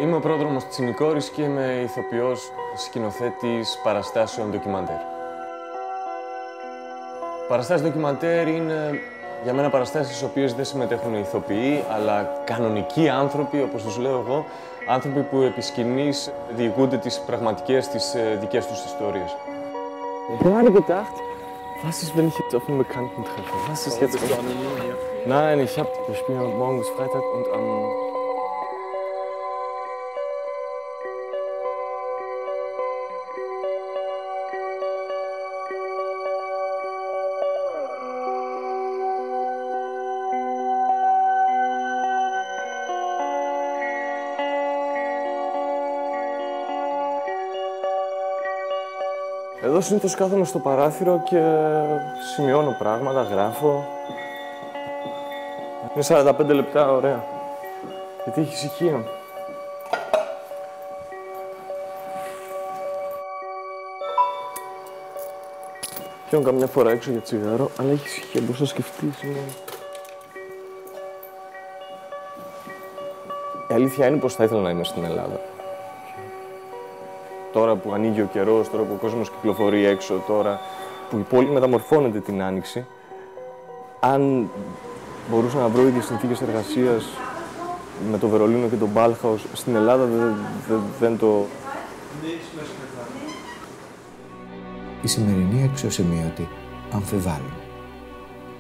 Είμαι ο πρόδρομος της Νικόρης και είμαι ηθοποιός, σκηνοθέτης παραστάσεων ντοκιμαντέρ. Παραστάσεις ντοκιμαντέρ είναι για μένα παραστάσεις στις οποίες δεν συμμετέχουν οι ηθοποιοί, αλλά κανονικοί άνθρωποι, όπως τους λέω εγώ, άνθρωποι που επί σκηνής διηγούνται τις πραγματικές, τις δικές τους ιστορίες. Gerade gedacht, was ist, wenn ich jetzt auf einen Bekannten treffe? Was ist jetzt? Nein, wir spielen morgen bis Freitag und am Εδώ συνήθως κάθομαι στο παράθυρο και σημειώνω πράγματα, γράφω. Είναι 45 λεπτά, ωραία. Γιατί έχει ησυχία. Πιάνω καμιά φορά έξω για τσιγάρο, αλλά έχει ησυχία, μπορείς να σκεφτείς. Η αλήθεια είναι πως θα ήθελα να είμαι στην Ελλάδα. Τώρα που ανοίγει ο καιρός, τώρα που ο κόσμος κυκλοφορεί έξω, τώρα που η πόλη μεταμορφώνεται την Άνοιξη, αν μπορούσα να βρω ίδιες συνθήκες εργασίας με το Βερολίνο και τον Μπάλχαους στην Ελλάδα, δεν το... Η σημερινή αξιοσημείωτη αμφιβάλλουν.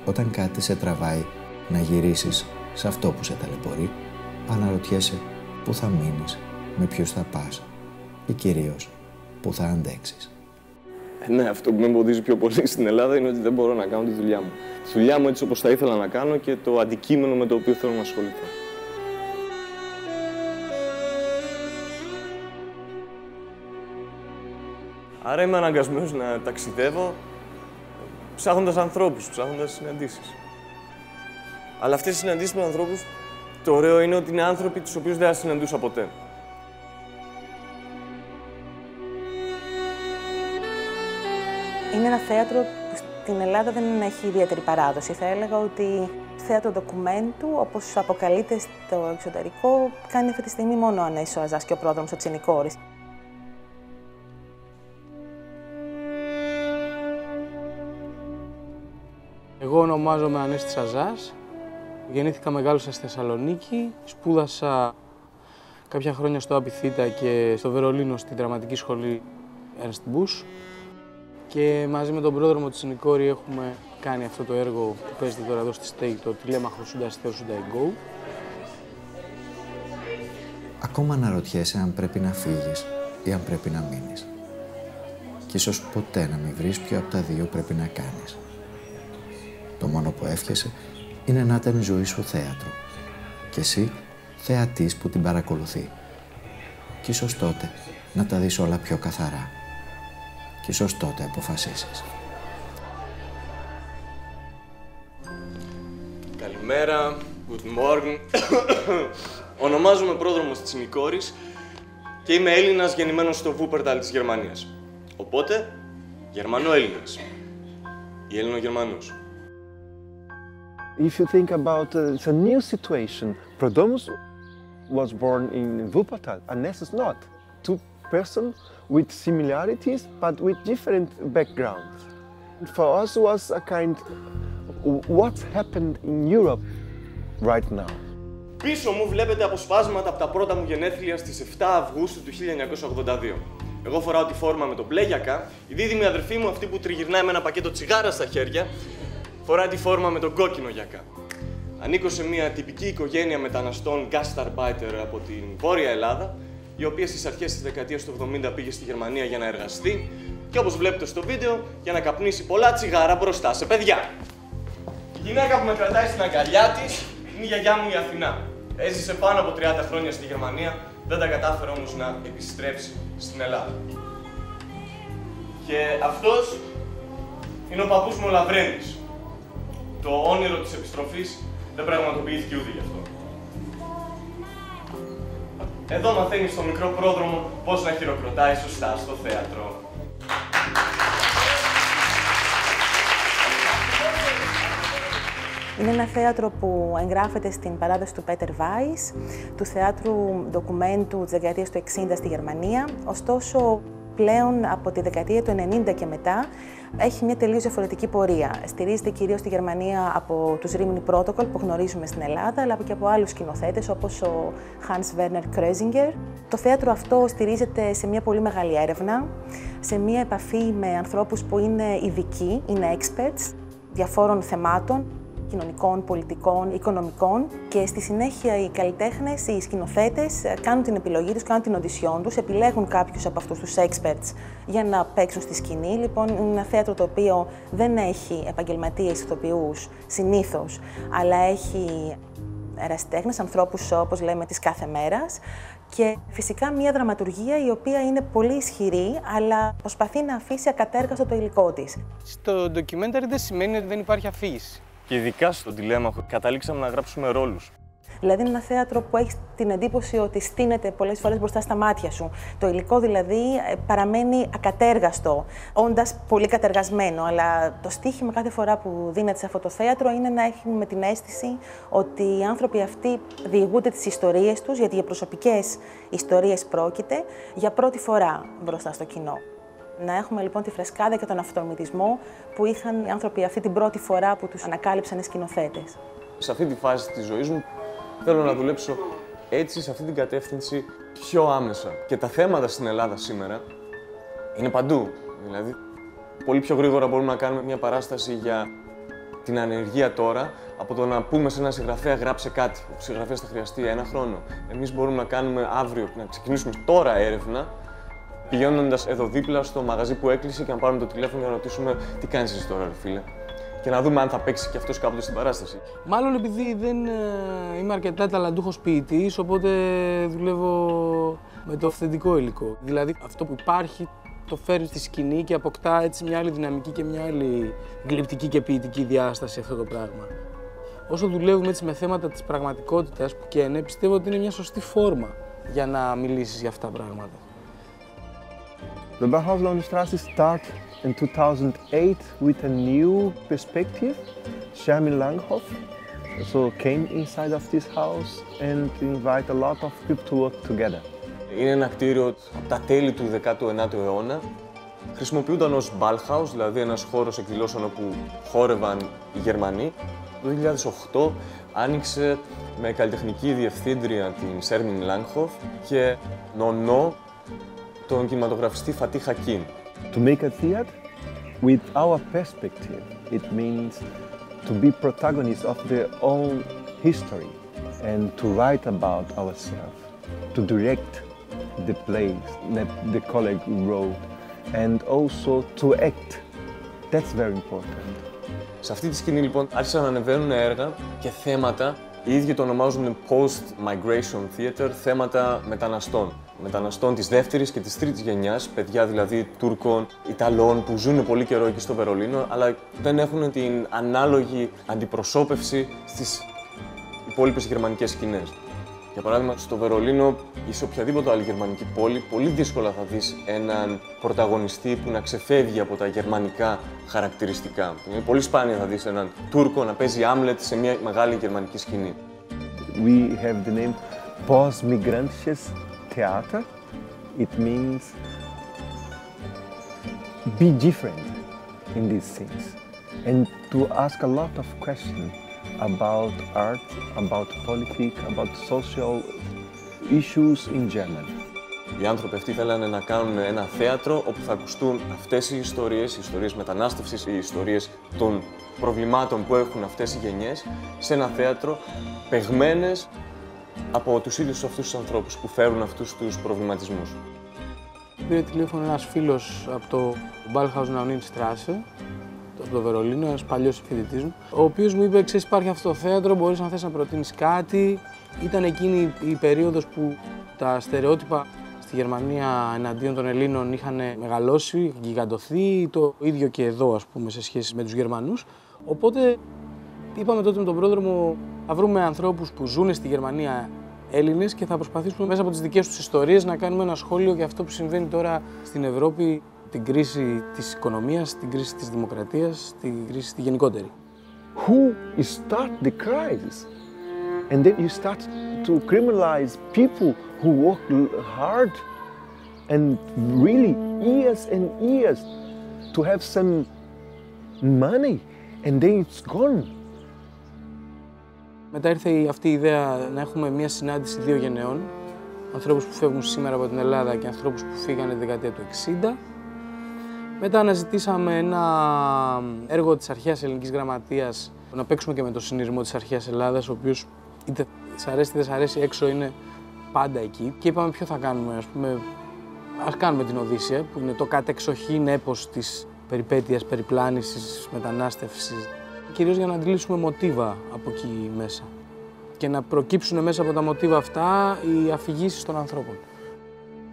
Όταν κάτι σε τραβάει να γυρίσεις σε αυτό που σε ταλαιπωρεί, αναρωτιέσαι πού θα μείνεις, με ποιους θα πας και κυρίως πού θα αντέξεις. Ναι, αυτό που με εμποδίζει πιο πολύ στην Ελλάδα είναι ότι δεν μπορώ να κάνω τη δουλειά μου. Τη δουλειά μου έτσι όπως θα ήθελα να κάνω και το αντικείμενο με το οποίο θέλω να ασχοληθώ. Άρα είμαι αναγκασμένος να ταξιδεύω ψάχνοντας ανθρώπους, ψάχνοντας συναντήσεις. Αλλά αυτές οι συναντήσεις με ανθρώπους, το ωραίο είναι ότι είναι άνθρωποι τους οποίους δεν θα συναντούσα ποτέ. Είναι ένα θέατρο που στην Ελλάδα δεν έχει ιδιαίτερη παράδοση. Θα έλεγα ότι θέατρο ντοκουμέντου, όπως αποκαλείται στο εξωτερικό, κάνει αυτή τη στιγμή μόνο ο Ανέσης ο Αζάς και ο πρόδρομος ο Τσινικόρης. Εγώ ονομάζομαι Ανέστης Αζάς. Γεννήθηκα, μεγάλωσα στη Θεσσαλονίκη. Σπούδασα κάποια χρόνια στο Απιθύτα και στο Βερολίνο στη δραματική σχολή Ernst Busch. Και μαζί με τον πρόδρομο της Νικόρη έχουμε κάνει αυτό το έργο που παίζεται τώρα εδώ στη Στέγη, το Τηλέμαχο Σούντα Θεό Σούντα Go. Ακόμα αναρωτιέσαι αν πρέπει να φύγεις ή αν πρέπει να μείνεις. Και ίσως ποτέ να μην βρεις ποιο από τα δύο πρέπει να κάνεις. Το μόνο που εύχεσαι είναι να ήταν η ζωή σου θέατρο και εσύ θεατής που την παρακολουθεί. Και ίσως τότε να τα δεις όλα πιο καθαρά. Και ίσως τότε αποφασίσεις. Καλημέρα, good morning. Ονομάζομαι πρόδρομος της Νικόρης και είμαι Έλληνας γεννημένος στο Βούπερταλ της Γερμανίας. Οπότε, Γερμανό-Έλληνας. Ή Έλληνο-Γερμανός. If you think about the new situation, Prodromos was born in Wuppertal, Annes is not. Two persons with similarities, but with different backgrounds. For us was a kind of what's happened in Europe right now. Πίσω μου βλέπετε αποσπάσματα από τα πρώτα μου γενέθλια στις 7 Αυγούστου του 1982. Εγώ φοράω τη φόρμα με τον μπλε γιακά, η δίδυμη αδερφή μου, αυτή που τριγυρνάει με ένα πακέτο τσιγάρα στα χέρια, φοράει τη φόρμα με τον κόκκινο γιακά. Ανήκω σε μια τυπική οικογένεια μεταναστών Gastarbeiter από την Βόρεια Ελλάδα, η οποία στις αρχές της δεκαετίας του 70 πήγε στη Γερμανία για να εργαστεί και όπως βλέπετε στο βίντεο, για να καπνίσει πολλά τσιγάρα μπροστά σε παιδιά. Η γυναίκα που με κρατάει στην αγκαλιά της είναι η γιαγιά μου η Αθηνά. Έζησε πάνω από 30 χρόνια στη Γερμανία, δεν τα κατάφερε όμως να επιστρέψει στην Ελλάδα. Και αυτός είναι ο παππούς μου ο Λαβρέντης. Το όνειρο της επιστροφής δεν πραγματοποιήθηκε ούτε γι' αυτό. Εδώ μαθαίνει στο μικρό πρόδρομο πώς να χειροκροτάει σωστά στο θέατρο. Είναι ένα θέατρο που εγγράφεται στην παράδοση του Πέτερ Βάις, του θεάτρου ντοκουμέντου της δεκαετίας του 60 στη Γερμανία. Ωστόσο, πλέον από τη δεκαετία του 90 και μετά έχει μια τελείως διαφορετική πορεία. Στηρίζεται κυρίως στη Γερμανία από τους Rimini Protocol που γνωρίζουμε στην Ελλάδα, αλλά και από άλλους σκηνοθέτες όπως ο Hans Werner Krösinger. Το θέατρο αυτό στηρίζεται σε μια πολύ μεγάλη έρευνα, σε μια επαφή με ανθρώπους που είναι ειδικοί, είναι experts διαφόρων θεμάτων, κοινωνικών, πολιτικών, οικονομικών, και στη συνέχεια οι καλλιτέχνες, οι σκηνοθέτες κάνουν την επιλογή τους, κάνουν την οντισιόν τους, επιλέγουν κάποιους από αυτούς τους experts για να παίξουν στη σκηνή. Λοιπόν, είναι ένα θέατρο το οποίο δεν έχει επαγγελματίες ηθοποιούς συνήθως, αλλά έχει ερασιτέχνες, ανθρώπους όπως λέμε της κάθε μέρας, και φυσικά μια δραματουργία η οποία είναι πολύ ισχυρή, αλλά προσπαθεί να αφήσει ακατέργαστο το υλικό της. Στο ντοκιμένταρι δεν σημαίνει ότι δεν υπάρχει αφήγηση. Και ειδικά στο Τηλέμαχο καταλήξαμε να γράψουμε ρόλους. Δηλαδή είναι ένα θέατρο που έχει την εντύπωση ότι στείνεται πολλές φορές μπροστά στα μάτια σου. Το υλικό δηλαδή παραμένει ακατέργαστο, όντας πολύ κατεργασμένο. Αλλά το στοίχημα κάθε φορά που δίνεται σε αυτό το θέατρο είναι να έχουμε την αίσθηση ότι οι άνθρωποι αυτοί διηγούνται τις ιστορίες τους, γιατί για προσωπικές ιστορίες πρόκειται, για πρώτη φορά μπροστά στο κοινό. Να έχουμε λοιπόν τη φρεσκάδα και τον αυτορμητισμό που είχαν οι άνθρωποι αυτοί την πρώτη φορά που τους ανακάλυψαν οι σκηνοθέτες. Σε αυτή τη φάση της ζωής μου θέλω να δουλέψω έτσι, σε αυτή την κατεύθυνση, πιο άμεσα. Και τα θέματα στην Ελλάδα σήμερα είναι παντού. Δηλαδή, πολύ πιο γρήγορα μπορούμε να κάνουμε μια παράσταση για την ανεργία τώρα, από το να πούμε σε έναν συγγραφέα γράψε κάτι. Ο συγγραφέας θα χρειαστεί 1 χρόνο. Εμείς μπορούμε να κάνουμε αύριο, να ξεκινήσουμε τώρα έρευνα, πηγαίνοντας εδώ δίπλα στο μαγαζί που έκλεισε και να πάρουμε το τηλέφωνο για να ρωτήσουμε τι κάνεις εσύ τώρα, ρε φίλε. Και να δούμε αν θα παίξει και αυτός κάποτε στην παράσταση. Μάλλον επειδή δεν είμαι αρκετά ταλαντούχος ποιητής, οπότε δουλεύω με το αυθεντικό υλικό. Δηλαδή αυτό που υπάρχει το φέρει στη σκηνή και αποκτά έτσι μια άλλη δυναμική και μια άλλη γλυπτική και ποιητική διάσταση αυτό το πράγμα. Όσο δουλεύουμε έτσι με θέματα της πραγματικότητας που και ναι, πιστεύω ότι είναι μια σωστή φόρμα για να μιλήσεις για αυτά τα πράγματα. The Bauhaus-Lauenstraße started in 2008 with a new perspective. Charmin Langhoff came inside of this house and invite a lot of people to work together. Είναι ένα κτίριο από τα τέλη του 19ου αιώνα. Χρησιμοποιούνταν ως Bauhaus, δηλαδή ένας χώρος εκδηλώσεων όπου χόρευαν οι Γερμανοί. Το 2008 άνοιξε με καλλιτεχνική διευθύντρια την Charmin Langhoff και νονό τον κινηματογραφιστή Φατί Χακίν. To make a theater with our perspective, it means to be protagonists of their own history and to write about ourselves, to direct the plays that the colleague wrote and also to act. That's very important. Σε αυτή τη σκηνή λοιπόν άρχισαν να ανεβαίνουν έργα και θέματα, οι ίδιοι το ονομάζουν post-migration theater, θέματα μεταναστών. Μεταναστών της δεύτερης και της τρίτης γενιάς, παιδιά δηλαδή Τούρκων, Ιταλών που ζουν πολύ καιρό εκεί στο Βερολίνο, αλλά δεν έχουν την ανάλογη αντιπροσώπευση στις υπόλοιπες γερμανικές σκηνές. Για παράδειγμα, στο Βερολίνο ή σε οποιαδήποτε άλλη γερμανική πόλη, πολύ δύσκολα θα δεις έναν πρωταγωνιστή που να ξεφεύγει από τα γερμανικά χαρακτηριστικά. Είναι πολύ σπάνια θα δεις έναν Τούρκο να παίζει Άμλετ σε μια μεγάλη γερμανική σκηνή. We have the name Post-Migrantisches Theater. It means be different in these things and to ask a lot of questions about art, about politics, about social issues in Germany. Οι άνθρωποι αυτοί θέλανε να κάνουν ένα θέατρο όπου θα ακουστούν αυτές οι ιστορίες μετανάστευσης, οι ιστορίες των προβλημάτων που έχουν αυτές οι γενιές, σε ένα θέατρο παιγμένες από τους ίδιους αυτούς τους ανθρώπους που φέρουν αυτούς τους προβληματισμούς. Πήρε τηλέφωνο ένας φίλος από το Bauhaus-Lauenstraße, από το Βερολίνο, ένας παλιός φοιτητής μου, ο οποίος μου είπε: ξέρεις, υπάρχει αυτό το θέατρο, μπορείς αν θες να προτείνεις κάτι. Ήταν εκείνη η περίοδος που τα στερεότυπα στη Γερμανία εναντίον των Ελλήνων είχαν μεγαλώσει, γιγαντωθεί, το ίδιο και εδώ, ας πούμε, σε σχέση με τους Γερμανούς. Οπότε είπαμε τότε με τον πρόδρομο να βρούμε ανθρώπους που ζουν στη Γερμανία, Έλληνες, και θα προσπαθήσουμε μέσα από τις δικές τους ιστορίες να κάνουμε ένα σχόλιο για αυτό που συμβαίνει τώρα στην Ευρώπη, την κρίση της οικονομίας, την κρίση της δημοκρατίας, την κρίση τη γενικότερη. who start the crisis. And then you start to criminalize people who work hard and really years and years to have some money, and then it's gone. Μετά ήρθε αυτή η ιδέα να έχουμε μια συνάντηση δύο γενεών, ανθρώπους που φεύγουν σήμερα από την Ελλάδα και ανθρώπους που φύγανε τη δεκαετία του 60. Μετά αναζητήσαμε ένα έργο της αρχαίας ελληνικής γραμματείας, να παίξουμε και με το συνειρμό της αρχαίας Ελλάδας, ο οποίος είτε σ' αρέσει είτε δεν σ' αρέσει, έξω είναι πάντα εκεί. Και είπαμε ποιο θα κάνουμε, ας κάνουμε την Οδύσσεια, που είναι το κατεξοχήν έπος της περιπέτειας, περιπλάνησης, μετανάστευσης. Κυρίως για να αντλήσουμε μοτίβα από εκεί μέσα και να προκύψουν μέσα από τα μοτίβα αυτά οι αφηγήσεις των ανθρώπων.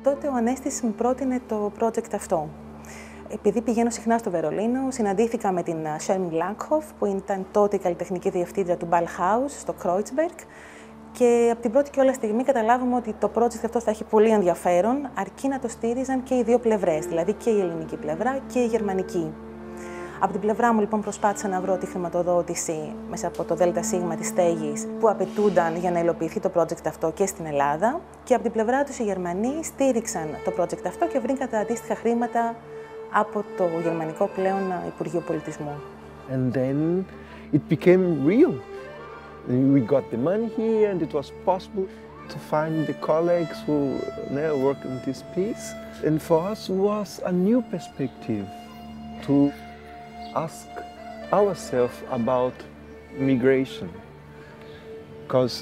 Τότε ο Ανέστης μου πρότεινε το project αυτό. Επειδή πηγαίνω συχνά στο Βερολίνο, συναντήθηκα με την Σέρμιν Λάγκχοφ, που ήταν τότε η καλλιτεχνική διευθύντρια του Ballhaus στο Kreuzberg. Και από την πρώτη και όλα στιγμή καταλάβαμε ότι το project αυτό θα έχει πολύ ενδιαφέρον, αρκεί να το στήριζαν και οι δύο πλευρές, δηλαδή και η ελληνική πλευρά και η γερμανική. Από την πλευρά μου, λοιπόν, προσπάθησα να βρω τη χρηματοδότηση μέσα από το ΔΣ της στέγης που απαιτούνταν για να υλοποιηθεί το project αυτό και στην Ελλάδα. Και από την πλευρά τους οι Γερμανοί στήριξαν το project αυτό και βρήκαν τα αντίστοιχα χρήματα από το γερμανικό πλέον Υπουργείο Πολιτισμού. And then it became real. We got the money here, and it was possible to find the colleagues who work on this piece. And for us was a new perspective to ask ourselves about migration. Because,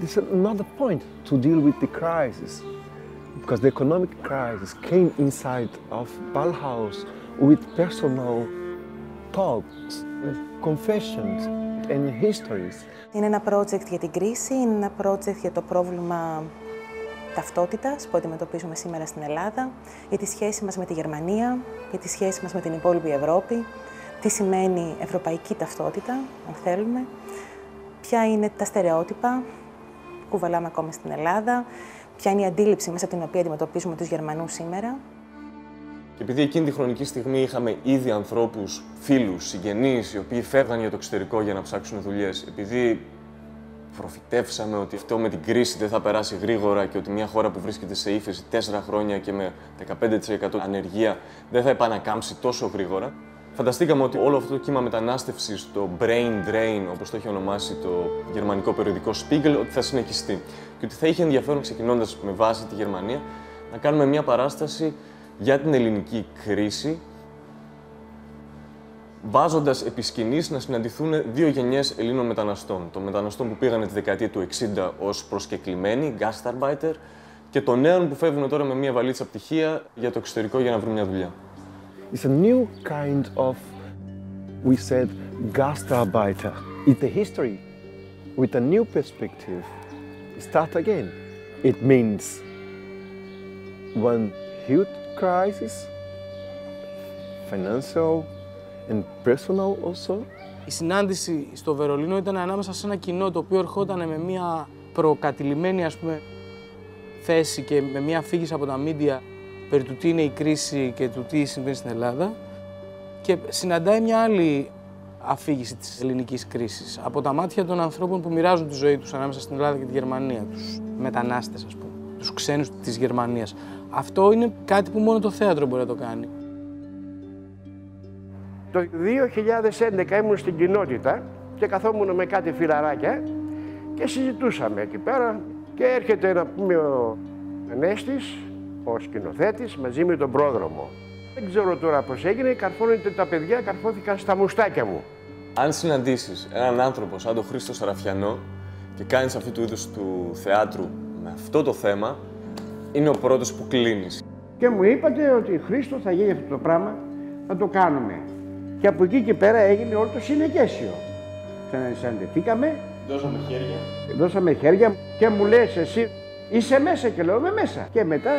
this is another point to deal with the crisis. Because the economic crisis came inside of Ballhaus with personal talks, confessions and histories. Είναι ένα project για την κρίση, είναι ένα project για το πρόβλημα ταυτότητας που αντιμετωπίζουμε σήμερα στην Ελλάδα, για τη σχέση μας με τη Γερμανία, για τη σχέση μας με την υπόλοιπη Ευρώπη, τι σημαίνει ευρωπαϊκή ταυτότητα, αν θέλουμε, ποια είναι τα στερεότυπα που κουβαλάμε ακόμα στην Ελλάδα, ποια είναι η αντίληψη μέσα από την οποία αντιμετωπίζουμε τους Γερμανούς σήμερα. Και επειδή εκείνη τη χρονική στιγμή είχαμε ήδη ανθρώπους, φίλους, συγγενείς, οι οποίοι φεύγαν για το εξωτερικό για να ψάξουν δουλειές, επειδή προφητεύσαμε ότι αυτό με την κρίση δεν θα περάσει γρήγορα και ότι μια χώρα που βρίσκεται σε ύφεση 4 χρόνια και με 15% ανεργία δεν θα επανακάμψει τόσο γρήγορα, φανταστήκαμε ότι όλο αυτό το κύμα μετανάστευσης, το brain drain, όπως το έχει ονομάσει το γερμανικό περιοδικό Spiegel, ότι θα συνεχιστεί. Και ότι θα είχε ενδιαφέρον, ξεκινώντας με βάση τη Γερμανία, να κάνουμε μια παράσταση για την ελληνική κρίση, βάζοντας επί σκηνής να συναντηθούν δύο γενιές Ελλήνων μεταναστών. Των μεταναστών που πήγανε τη δεκαετία του 60 ως προσκεκλημένοι, Gastarbeiter, και των νέων που φεύγουν τώρα με μια βαλίτσα πτυχία για το εξωτερικό για να βρουν μια δουλειά. It's a new kind of, we said, Gastarbeiter. It's a history with a new perspective. Start again. It means one huge crisis, financial and personal also. Η συνάντηση στο Βερολίνο ήταν ανάμεσα σε ένα κοινό το οποίο ερχόταν με μια προκατηλημένη, θέση και με μια αφήγηση από τα μίντια περί του τι είναι η κρίση και του τι συμβαίνει στην Ελλάδα, και συναντάει μια άλλη αφήγηση της ελληνικής κρίσης από τα μάτια των ανθρώπων που μοιράζουν τη ζωή τους ανάμεσα στην Ελλάδα και τη Γερμανία, τους μετανάστες, τους ξένους της Γερμανίας. Αυτό είναι κάτι που μόνο το θέατρο μπορεί να το κάνει. Το 2011 ήμουν στην κοινότητα και καθόμουν με κάτι φιλαράκια και συζητούσαμε εκεί πέρα και έρχεται ο Ανέστης, ο σκηνοθέτης, μαζί με τον πρόδρομο. Δεν ξέρω τώρα πώς έγινε, καρφώνεται τα παιδιά, καρφώθηκαν στα μουστάκια μου. Αν συναντήσεις έναν άνθρωπο σαν τον Χρήστο Σαραφιανό και κάνεις αυτού του είδους του θεάτρου με αυτό το θέμα, είναι ο πρώτος που κλείνεις. Και μου είπατε ότι Χρήστο θα γίνει αυτό το πράγμα, θα το κάνουμε. Και από εκεί και πέρα έγινε όλο το συνεκέσιο. Ξανασυναντηθήκαμε. Δώσαμε χέρια και μου λες εσύ είσαι μέσα, και λέω είμαι μέσα. Και μετά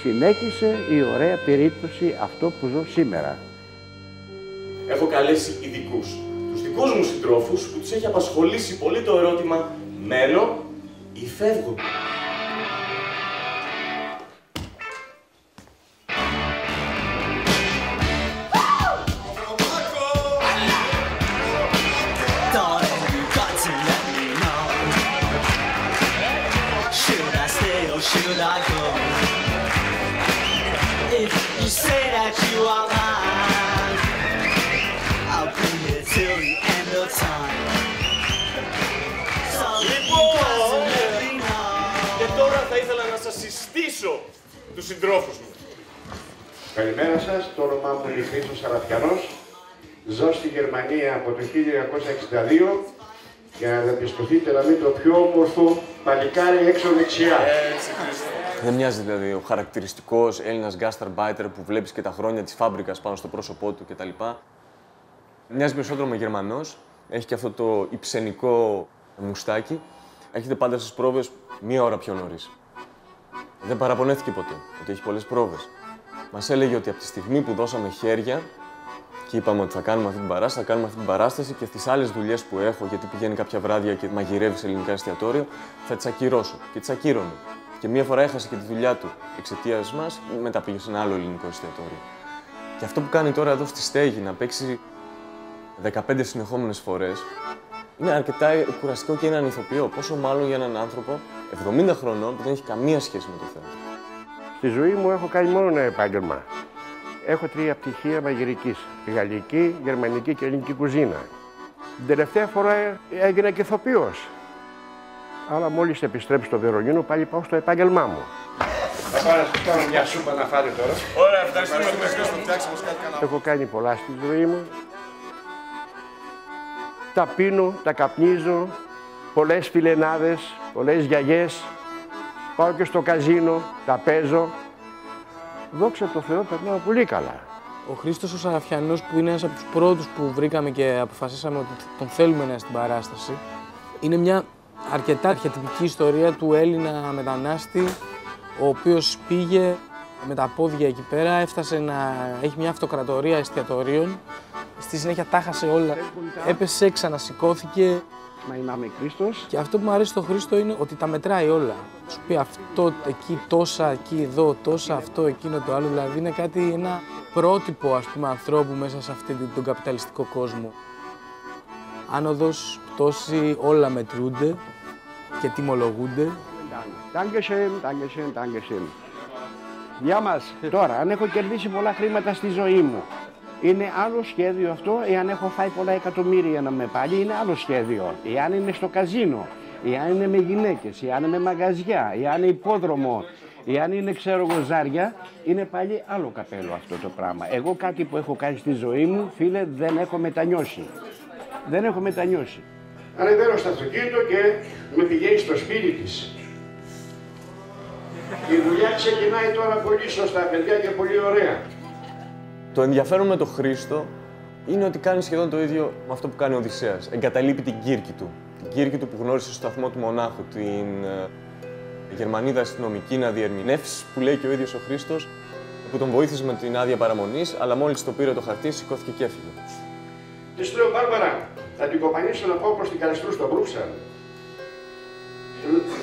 συνέχισε η ωραία περίπτωση αυτό που ζω σήμερα. Έχω καλέσει ειδικούς, τους δικούς μου συντρόφους, που τους έχει απασχολήσει πολύ το ερώτημα μένω ή φεύγω. would I go? If you say that you are mine, I'll be here till the end of time. So Λοιπόν, και τώρα θα ήθελα να σας συστήσω τους συντρόφους μου. Καλημέρα σας, το όνομά μου είναι Χρήστος Σαραφιανός. Ζω στη Γερμανία από το 1962 για να διαπιστωθείτε να μην το πιο όμορφο παλικάρι έξω δεξιά. Δεν μοιάζει δηλαδή ο χαρακτηριστικός Έλληνας γκάσταρμπάιτερ που βλέπεις και τα χρόνια της φάμπρικας πάνω στο πρόσωπό του κτλ. Μοιάζει περισσότερο με Γερμανός, έχει και αυτό το υψενικό μουστάκι. Έρχεται πάντα στις πρόβες μία ώρα πιο νωρίς. Δεν παραπονέθηκε ποτέ ότι έχει πολλές πρόβες. Μας έλεγε ότι από τη στιγμή που δώσαμε χέρια και είπαμε ότι θα κάνουμε αυτή την παράσταση, θα κάνουμε αυτή την παράσταση και στις άλλες δουλειές που έχω, γιατί πηγαίνει κάποια βράδια και μαγειρεύει σε ελληνικά εστιατόριο, θα τις ακυρώσω. Και τις ακύρωνε. Και μία φορά έχασε και τη δουλειά του εξαιτίας μας, μετά πήγε σε ένα άλλο ελληνικό εστιατόριο. Και αυτό που κάνει τώρα εδώ στη Στέγη, να παίξει 15 συνεχόμενες φορές, είναι αρκετά κουραστικό και είναι ανηθοποιό. Πόσο μάλλον για έναν άνθρωπο 70 χρονών που δεν έχει καμία σχέση με το θέατρο. Στη ζωή μου έχω κάνει μόνο ένα επάγγελμα. Έχω 3 πτυχία μαγειρικής. Γαλλική, γερμανική και ελληνική κουζίνα. Την τελευταία φορά έγινα και ηθοποιός. Αλλά μόλις επιστρέψω στο Βερολίνο, πάλι πάω στο επάγγελμά μου. Θα πάω να σας κάνω μια σούπα να φάτε τώρα. Ωραία, ευχαριστούμε. Έχω κάνει πολλά στη ζωή μου. Τα πίνω, τα καπνίζω, πολλές φιλενάδες, πολλές γιαγιές. Πάω και στο καζίνο, τα παίζω. Δόξα τω Θεώ, περνάω πολύ καλά. Ο Χρήστος ο Σαραφιανός, που είναι ένας από τους πρώτους που βρήκαμε και αποφασίσαμε ότι τον θέλουμε να είναι στην παράσταση, είναι μια αρκετά αρχετυπική ιστορία του Έλληνα μετανάστη, ο οποίος πήγε με τα πόδια εκεί πέρα, έφτασε να έχει μια αυτοκρατορία εστιατορίων, στη συνέχεια τα χάσε όλα, έπεσε, ξανασηκώθηκε. Μα είμαι Χρήστος. Και αυτό που μου αρέσει στο Χρήστο είναι ότι τα μετράει όλα. Σου πει αυτό εκεί τόσα, εκεί εδώ τόσα, αυτό, εκείνο, το άλλο. Δηλαδή είναι κάτι, ένα πρότυπο, ας πούμε, ανθρώπου μέσα σε αυτόν τον καπιταλιστικό κόσμο. Άνοδος, πτώση, όλα μετρούνται και τιμολογούνται. Dankeschön. Γεια μας. Τώρα, αν έχω κερδίσει πολλά χρήματα στη ζωή μου, είναι άλλο σχέδιο αυτό. Εάν έχω φάει πολλά εκατομμύρια να με πάλι, είναι άλλο σχέδιο. Εάν είναι στο καζίνο, εάν είναι με γυναίκες, εάν είναι με μαγαζιά, εάν είναι υπόδρομο, εάν είναι ξέρω εγώ ζάρια, είναι πάλι άλλο καπέλο αυτό το πράγμα. Εγώ κάτι που έχω κάνει στη ζωή μου, φίλε, δεν έχω μετανιώσει. Δεν έχω μετανιώσει. Ανεβαίνω στο αυτοκίνητο και με πηγαίνει στο σπίτι της. Η δουλειά ξεκινάει τώρα πολύ σωστά, παιδιά, και πολύ ωραία. Το ενδιαφέρον με τον Χρήστο είναι ότι κάνει σχεδόν το ίδιο με αυτό που κάνει ο Οδυσσέας. Εγκαταλείπει την Κύρκη του. Την Κύρκη του που γνώρισε στο σταθμό του Μονάχου, την Γερμανίδα αστυνομική να διερμηνεύσει, που λέει και ο ίδιος ο Χρήστος, που τον βοήθησε με την άδεια παραμονής, αλλά μόλις το πήρε το χαρτί, σηκώθηκε και έφυγε. Της λέω, Μπάρμπαρα, θα την κοπανίσω να πάω προς την Καλεστρού στο Μπρούξελ.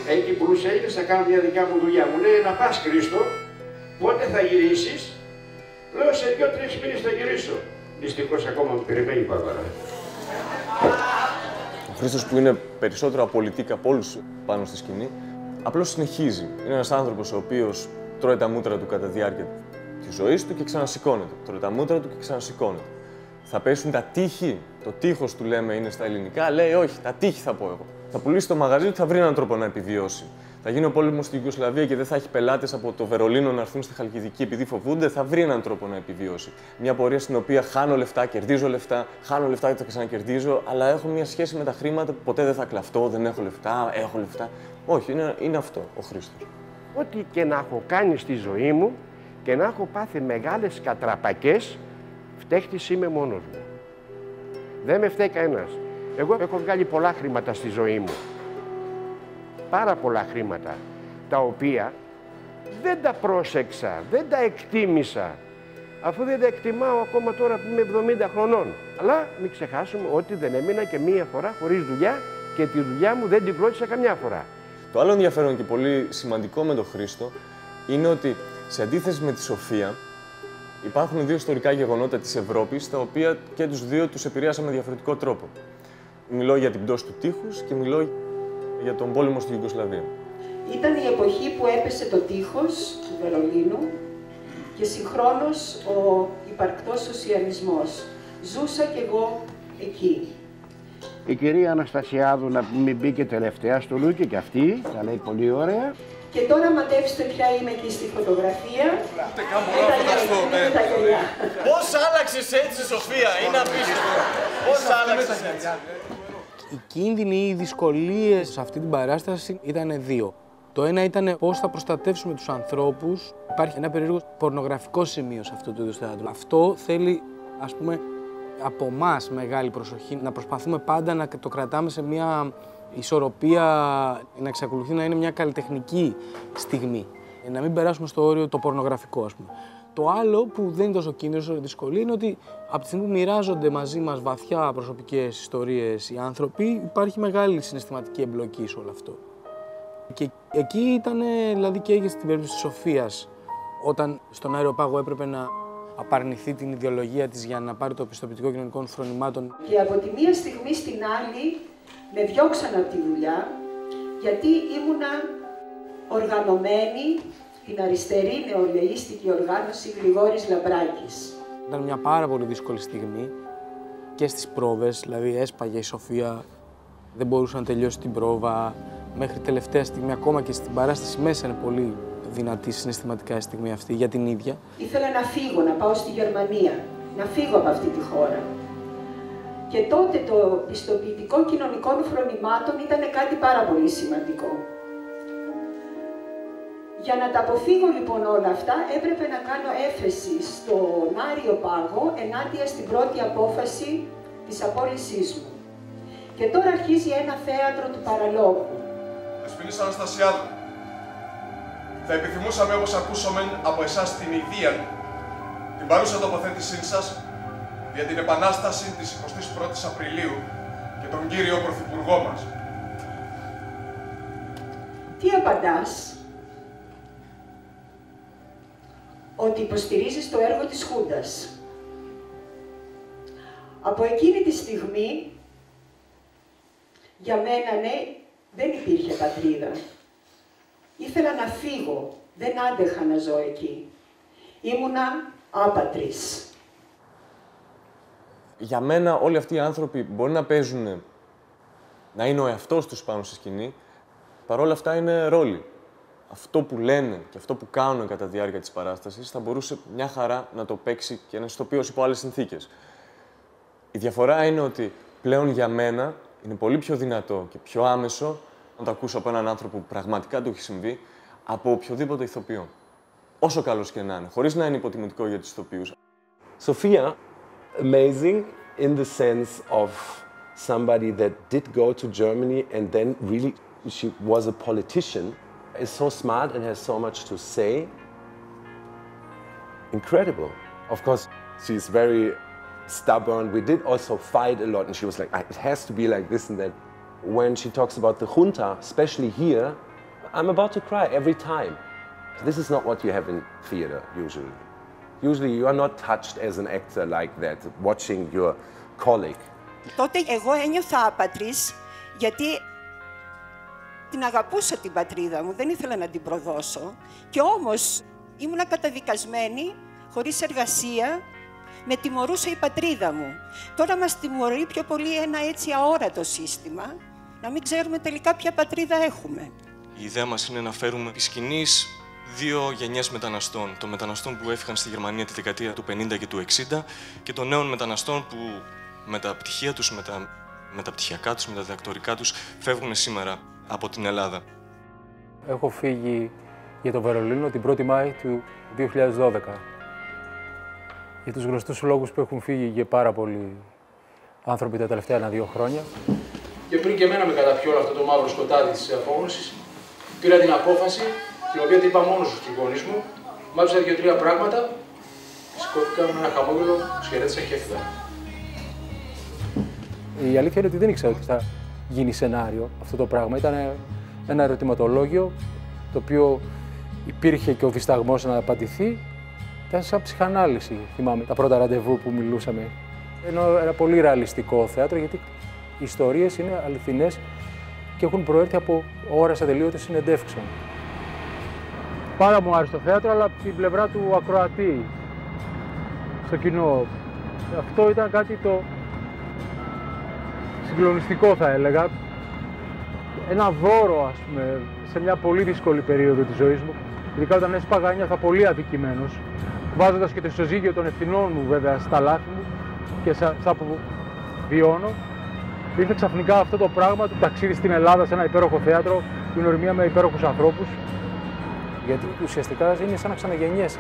Εκεί που Μπρούξελ θα κάνω μια δικιά μου δουλειά. Μου λέει, να πας Χρήστο, πότε θα γυρίσεις? Λέω, σε 2-3 μήνες θα γυρίσω. Δυστυχώς ακόμα μου περιμένει η Μπάρμπαρα. Ο Χρήστος, που είναι περισσότερο απολυτικ από όλους πάνω στη σκηνή, απλώς συνεχίζει. Είναι ένας άνθρωπος ο οποίος τρώει τα μούτρα του κατά τη διάρκεια της ζωής του και ξανασηκώνεται. Τρώει τα μούτρα του και ξανασηκώνεται. Θα πέσουν τα τείχη, το τείχος του λέμε είναι στα ελληνικά, λέει όχι, τα τείχη θα πω εγώ. Θα πουλήσει το μαγαζί του, θα βρει έναν τρόπο να επιβιώσει. Θα γίνει ο πόλεμος στην Ιουγκοσλαβία και δεν θα έχει πελάτες από το Βερολίνο να έρθουν στη Χαλκιδική επειδή φοβούνται, θα βρει έναν τρόπο να επιβιώσει. Μια πορεία στην οποία χάνω λεφτά, κερδίζω λεφτά, χάνω λεφτά και τα ξανακερδίζω, αλλά έχω μια σχέση με τα χρήματα που ποτέ δεν θα κλαφτώ, δεν έχω λεφτά, έχω λεφτά. Όχι, είναι αυτό ο Χρήστος. Ό,τι και να έχω κάνει στη ζωή μου και να έχω πάθει μεγάλες κατραπακές, φταίχτης είμαι μόνος μου. Δεν με φταίει κανένας. Εγώ έχω βγάλει πολλά χρήματα στη ζωή μου. Πάρα πολλά χρήματα, τα οποία δεν τα πρόσεξα, δεν τα εκτίμησα. Αφού δεν τα εκτιμάω ακόμα τώρα που είμαι 70 χρονών. Αλλά μην ξεχάσουμε ότι δεν έμεινα και μία φορά χωρίς δουλειά και τη δουλειά μου δεν την κλώτησα καμιά φορά. Το άλλο ενδιαφέρον και πολύ σημαντικό με τον Χρήστο είναι ότι σε αντίθεση με τη Σοφία, υπάρχουν δύο ιστορικά γεγονότα της Ευρώπης, τα οποία και τους δύο τους επηρέασαν με διαφορετικό τρόπο. Μιλώ για την πτώση του τείχους και μιλώ για τον πόλεμο στη Ιουγκοσλαβία. Ήταν η εποχή που έπεσε το τείχος του Βερολίνου και συγχρόνως ο υπαρκτός σοσιαλισμός. Ζούσα κι εγώ εκεί. Η κυρία Αναστασιάδου, να μην μπήκε τελευταία στο Λούκι και αυτή, τα λέει πολύ ωραία. Και τώρα μαντέψτε ποια είμαι εκεί στη φωτογραφία. Ούτε καν μπορώ να φανταστώ. Πώς άλλαξες έτσι, Σοφία, είναι απίστευτο. Πώς άλλαξες έτσι. Οι κίνδυνοι ή οι δυσκολίες σε αυτή την παράσταση ήταν δύο. Το ένα ήταν πώς θα προστατεύσουμε τους ανθρώπους. Υπάρχει ένα περίεργο πορνογραφικό σημείο σε αυτό το είδος θέατρο. Αυτό θέλει, ας πούμε, από εμάς μεγάλη προσοχή, να προσπαθούμε πάντα να το κρατάμε σε μια ισορροπία, να εξακολουθεί να είναι μια καλλιτεχνική στιγμή. Να μην περάσουμε στο όριο το πορνογραφικό, ας πούμε. Το άλλο που δεν είναι τόσο κίνδυνο, όσο δυσκολία, είναι ότι από τη στιγμή που μοιράζονται μαζί μας βαθιά προσωπικές ιστορίες οι άνθρωποι, υπάρχει μεγάλη συναισθηματική εμπλοκή σε όλο αυτό. Και εκεί ήταν, δηλαδή και έγινε στην περίπτωση της Σοφίας, όταν στον Άριο Πάγο έπρεπε να απαρνηθεί την ιδεολογία της για να πάρει το πιστοποιητικό κοινωνικών φρονημάτων. Και από τη μία στιγμή στην άλλη με διώξαν από τη δουλειά, γιατί ήμουνα οργανωμένη την αριστερή νεορεΐστικη οργάνωση Γρηγόρης Λαμπράκης. Ήταν μια πάρα πολύ δύσκολη στιγμή και στις πρόβες, δηλαδή έσπαγε η Σοφία, δεν μπορούσε να τελειώσει την πρόβα. Μέχρι τελευταία στιγμή, ακόμα και στην παράσταση μέσα, είναι πολύ δυνατή συναισθηματικά η στιγμή αυτή για την ίδια. Ήθελα να φύγω, να πάω στη Γερμανία, να φύγω από αυτή τη χώρα. Και τότε το πιστοποιητικό κοινωνικών φρονημάτων ήταν κάτι πάρα πολύ σημαντικό. Για να τα αποφύγω λοιπόν όλα αυτά, έπρεπε να κάνω έφεση στον Άριο Πάγο ενάντια στην πρώτη απόφαση της απόλυσής μου. Και τώρα αρχίζει ένα θέατρο του παραλόγου. Δεσποινής Αναστασιάδου, θα επιθυμούσαμε όπως ακούσομεν από εσάς την ιδία, την παρούσα τοποθέτησή σας για την επανάσταση της 21ης Απριλίου και τον κύριο Πρωθυπουργό μας. Τι απαντάς? Ότι υποστηρίζεις το έργο της Χούντας. Από εκείνη τη στιγμή, για μένα, ναι, δεν υπήρχε πατρίδα. Ήθελα να φύγω, δεν άντεχα να ζω εκεί. Ήμουνα άπατρης. Για μένα όλοι αυτοί οι άνθρωποι μπορεί να παίζουν, να είναι ο εαυτός τους πάνω στη σκηνή, παρόλα αυτά είναι ρόλοι. Αυτό που λένε και αυτό που κάνουν κατά τη διάρκεια της παράστασης θα μπορούσε μια χαρά να το παίξει και ένας ηθοποιός υπό άλλες συνθήκες. Η διαφορά είναι ότι πλέον για μένα είναι πολύ πιο δυνατό και πιο άμεσο να το ακούσω από έναν άνθρωπο που πραγματικά του έχει συμβεί από οποιοδήποτε ηθοποιό. Όσο καλός και να είναι, χωρίς να είναι υποτιμητικό για τους ηθοποιούς. Sophia, amazing in the sense of somebody that did go to Germany and then really she was a politician, is so smart and has so much to say. Incredible. Of course, she's very stubborn. We did also fight a lot and she was like, it has to be like this and that. When she talks about the junta, especially here, I'm about to cry every time. This is not what you have in theater usually. Usually you are not touched as an actor like that, watching your colleague. Τότε εγώ ένιωθα άπατρης, γιατί την αγαπούσα την πατρίδα μου, δεν ήθελα να την προδώσω. Και όμως ήμουνα καταδικασμένη, χωρίς εργασία, με τιμωρούσε η πατρίδα μου. Τώρα μας τιμωρεί πιο πολύ ένα έτσι αόρατο σύστημα, να μην ξέρουμε τελικά ποια πατρίδα έχουμε. Η ιδέα μας είναι να φέρουμε τη σκηνής δύο γενιές μεταναστών. Των μεταναστών που έφυγαν στη Γερμανία τη δεκαετία του 50 και του 60 και των νέων μεταναστών που με τα πτυχία τους, με τα πτυχιακά τους, με τα διδακτορικά τους φεύγουν σήμερα από την Ελλάδα. Έχω φύγει για το Βερολίνο την 1η Μάη του 2012. Για τους γνωστούς λόγους που έχουν φύγει και πάρα πολλοί άνθρωποι τα τελευταία 1-2 χρόνια. Και πριν και εμένα με καταπιεί όλο αυτό το μαύρο σκοτάδι της απόγνωσης, πήρα την απόφαση, την οποία την είπα μόνος στους γονείς μου, μάθησα 2-3 πράγματα, σηκώθηκα με ένα χαμόγελο, χαιρέτησα και έφυγα. Η αλήθεια είναι ότι δεν ήξερα ότι θα γίνει σενάριο αυτό το πράγμα. Ήταν ένα ερωτηματολόγιο, το οποίο υπήρχε και ο δισταγμός να απαντηθεί. Ήταν σαν ψυχανάλυση, θυμάμαι, τα πρώτα ραντεβού που μιλούσαμε. Ενώ ένα πολύ ρεαλιστικό θέατρο, γιατί οι ιστορίες είναι αληθινές και έχουν προέρθει από ώρες ατελείωτες συνεντεύξεων. Πάρα μου άρεσε το θέατρο, αλλά από την πλευρά του ακροατή, στο κοινό. Αυτό ήταν κάτι το συγκλονιστικό, θα έλεγα. Ένα δώρο, ας πούμε, σε μια πολύ δύσκολη περίοδο της ζωής μου. Ειδικά όταν έσπαγα, ένιωθα πολύ αδικημένος, βάζοντας και το ισοζύγιο των ευθυνών μου βέβαια στα λάθη μου και σε αυτά που βιώνω. Ήρθε ξαφνικά αυτό το πράγμα του ταξίδι στην Ελλάδα σε ένα υπέροχο θέατρο, την ορμία με υπέροχους ανθρώπους. Γιατί ουσιαστικά είναι σαν να ξαναγεννιέσαι.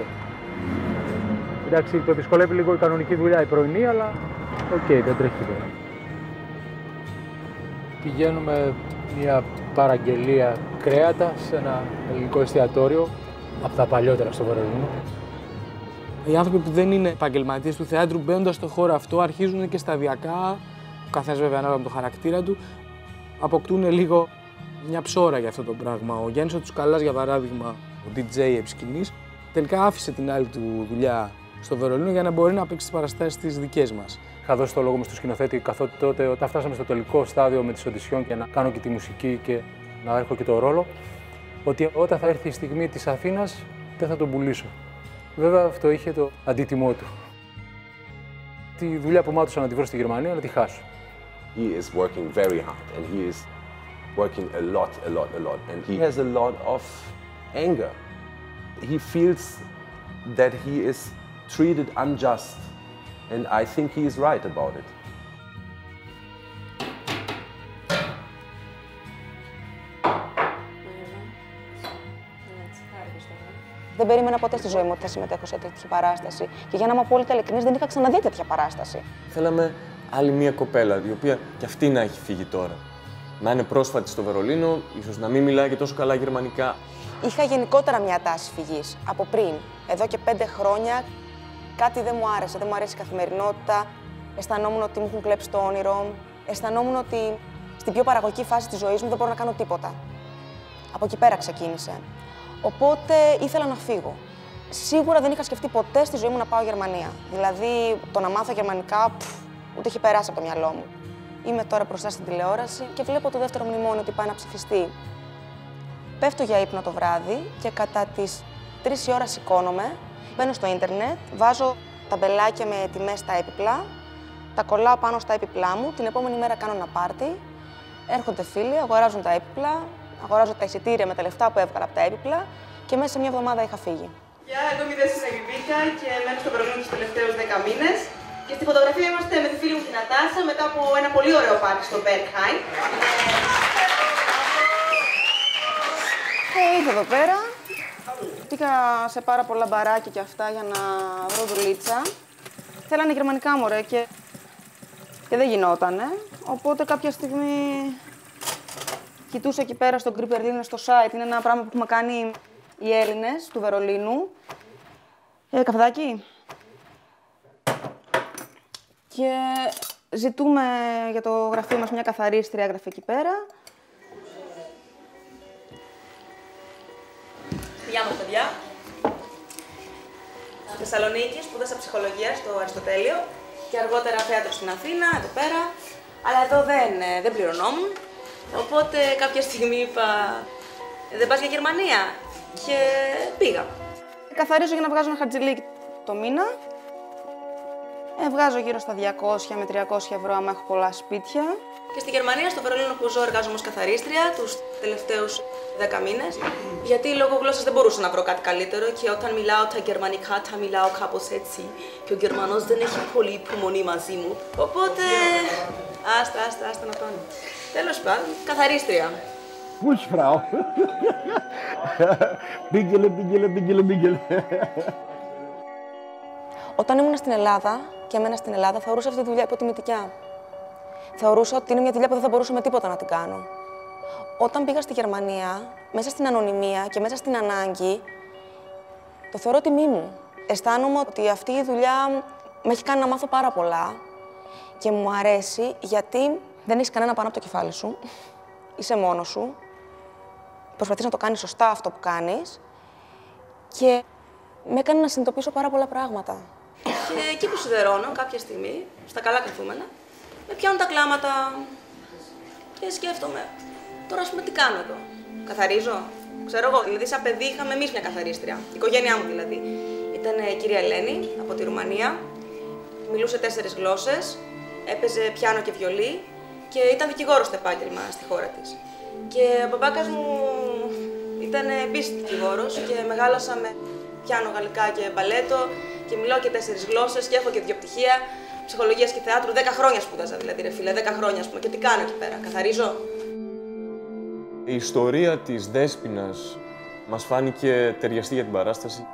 Εντάξει, το δυσκολεύει λίγο η κανονική δουλειά, η πρωινή, αλλά οκ, δεν τρέχει τίποτα. Πηγαίνουμε μια παραγγελία κρέατα σε ένα ελληνικό εστιατόριο από τα παλιότερα στο Βερολίνο. Οι άνθρωποι που δεν είναι επαγγελματίες του θεάτρου, μπαίνοντας στο χώρο αυτό, αρχίζουν και σταδιακά, ο καθένας βέβαια ανάλογα με το χαρακτήρα του, αποκτούν λίγο μια ψώρα για αυτό το πράγμα. Ο Γιάννης ο Τσουκαλάς, για παράδειγμα, ο DJ επσκηνής, τελικά άφησε την άλλη του δουλειά στο Βερολίνο για να μπορεί να παίξει τις παραστάσεις τις δικές μας. Είχα δώσει το λόγο μου στο σκηνοθέτη, καθότι τότε, όταν φτάσαμε στο τελικό στάδιο με τις οντισιόν και να κάνω και τη μουσική και να έχω και το ρόλο, ότι όταν θα έρθει η στιγμή της Αθήνας, δεν θα τον πουλήσω. Βέβαια, αυτό είχε το αντίτιμό του. Τη δουλειά που μάτωσα να τη βρω στη Γερμανία, να τη χάσω. He is working very hard and he is working a lot. And he has a lot of anger. He feels that he is treated unjust. And I think he is right about it. Δεν περίμενα ποτέ στη ζωή μου ότι θα συμμετέχω σε τέτοια παράσταση. Και για να είμαι απόλυτα ειλικρινής, δεν είχα ξαναδεί τέτοια παράσταση. Θέλαμε άλλη μία κοπέλα, η οποία κι αυτή να έχει φύγει τώρα. Να είναι πρόσφατη στο Βερολίνο, ίσως να μην μιλάει και τόσο καλά γερμανικά. Είχα γενικότερα μια τάση φυγής από πριν. Εδώ και 5 χρόνια κάτι δεν μου άρεσε. Δεν μου αρέσει η καθημερινότητα. Αισθανόμουν ότι μου έχουν κλέψει το όνειρο. Αισθανόμουν ότι στην πιο παραγωγική φάση της ζωής μου δεν μπορώ να κάνω τίποτα. Από εκεί πέρα ξεκίνησε. Οπότε ήθελα να φύγω. Σίγουρα δεν είχα σκεφτεί ποτέ στη ζωή μου να πάω Γερμανία. Δηλαδή, το να μάθω γερμανικά, ούτε είχε περάσει από το μυαλό μου. Είμαι τώρα μπροστά στην τηλεόραση και βλέπω το δεύτερο μνημόνιο ότι πάει να ψηφιστεί. Πέφτω για ύπνο το βράδυ και κατά τις 3 η ώρα σηκώνομαι, μπαίνω στο ίντερνετ, βάζω ταμπελάκια με τιμές στα έπιπλα, τα κολλάω πάνω στα έπιπλά μου, την επόμενη μέρα κάνω ένα πάρτι, έρχονται φίλοι, αγοράζουν τα έπιπλα, αγοράζω τα εισιτήρια με τα λεφτά που έβγαλα από τα έπιπλα και μέσα σε μια εβδομάδα είχα φύγει. Γεια, εγώ είμαι η Δέσποινα Σαγιβίκα και μένω στο Βερολίνο τους τελευταίους 10 μήνες. Και στη φωτογραφία είμαστε με τη φίλη μου την Νατάσα μετά από ένα πολύ ωραίο πάρτι στο Berghain. Ήρθα εδώ πέρα. Πήγα σε πάρα πολλά μπαράκια και αυτά για να βρω δουλίτσα. Θέλανε γερμανικά μωρέ και δεν γινότανε. Οπότε κάποια στιγμή κοιτούσα εκεί πέρα στο Greek Berlin στο site. Είναι ένα πράγμα που έχουμε κάνει οι Έλληνες του Βερολίνου. Καφεδάκι. Και ζητούμε για το γραφείο μας μια καθαρίστρια, έγραφε εκεί πέρα. Γεια μας, παιδιά. Στη Θεσσαλονίκη σπούδασα ψυχολογία στο Αριστοτέλειο και αργότερα θέατρο στην Αθήνα, εδώ πέρα. Αλλά εδώ δεν πληρωνόμουν. Οπότε κάποια στιγμή είπα, δεν πας για Γερμανία? Και πήγα. Καθαρίζω για να βγάζω ένα χαρτζηλίκι το μήνα. Βγάζω γύρω στα 200 με 300 ευρώ άμα έχω πολλά σπίτια. Και στη Γερμανία, στο Βερολίνο που ζω, εργάζομαι ως καθαρίστρια τους τελευταίους 10 μήνες. Γιατί λόγω γλώσσας δεν μπορούσα να βρω κάτι καλύτερο και όταν μιλάω τα γερμανικά τα μιλάω κάπως έτσι. Και ο Γερμανός δεν έχει πολύ υπομονή μαζί μου. Οπότε. Άστα να πάνε. Τέλος πάντων, καθαρίστρια. Putzfrau. Μπίγκελε. Όταν ήμουν στην Ελλάδα και έμενα στην Ελλάδα, θεωρούσα αυτή τη δουλειά υποτιμητικά. Θεωρούσα ότι είναι μια δουλειά που δεν θα μπορούσα με τίποτα να την κάνω. Όταν πήγα στη Γερμανία, μέσα στην ανωνυμία και μέσα στην ανάγκη, το θεωρώ τιμή μου. Αισθάνομαι ότι αυτή η δουλειά με έχει κάνει να μάθω πάρα πολλά και μου αρέσει γιατί δεν έχεις κανένα πάνω από το κεφάλι σου, είσαι μόνος σου, προσπαθείς να το κάνεις σωστά αυτό που κάνεις και με έκανε να συνειδητοποιήσω πάρα πολλά πράγματα. Και εκεί που σιδερώνω, κάποια στιγμή, στα καλά καθούμενα, με πιάνουν τα κλάματα και σκέφτομαι. Τώρα, ας πούμε, τι κάνω εδώ. Καθαρίζω. Ξέρω εγώ, δηλαδή, σαν παιδί είχαμε εμείς μια καθαρίστρια. Η οικογένειά μου δηλαδή. Ήταν η κυρία Ελένη από τη Ρουμανία. Μιλούσε 4 γλώσσες. Έπαιζε πιάνο και βιολί. Και ήταν δικηγόρος στο επάγγελμα στη χώρα της. Και ο μπαμπάκας μου ήταν επίσης δικηγόρος και μεγάλωσα με πιάνο, γαλλικά και μπαλέτο. Και μιλάω και 4 γλώσσες και έχω και 2 πτυχία. Ψυχολογίας και θεάτρου. 10 χρόνια σπούδαζα δηλαδή, ρε φίλε. 10 χρόνια, ας πούμε. Και τι κάνω εκεί πέρα, καθαρίζω. Η ιστορία της Δέσποινας μας φάνηκε ταιριαστή για την παράσταση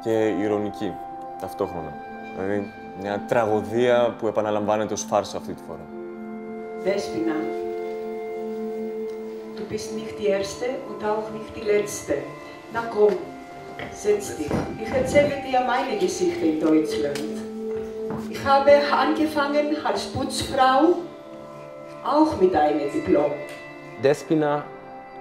και ηρωνική ταυτόχρονα. Δηλαδή, μια τραγωδία που επαναλαμβάνεται ως φάρσα αυτή τη φορά. Δέσποινα, du bist nicht die Erste und auch nicht die Letzte. Na komm, setz dich. Ich erzähle dir meine Geschichte in Deutschland. Ich habe angefangen als Putzfrau, auch mit einem Diplom. Despina,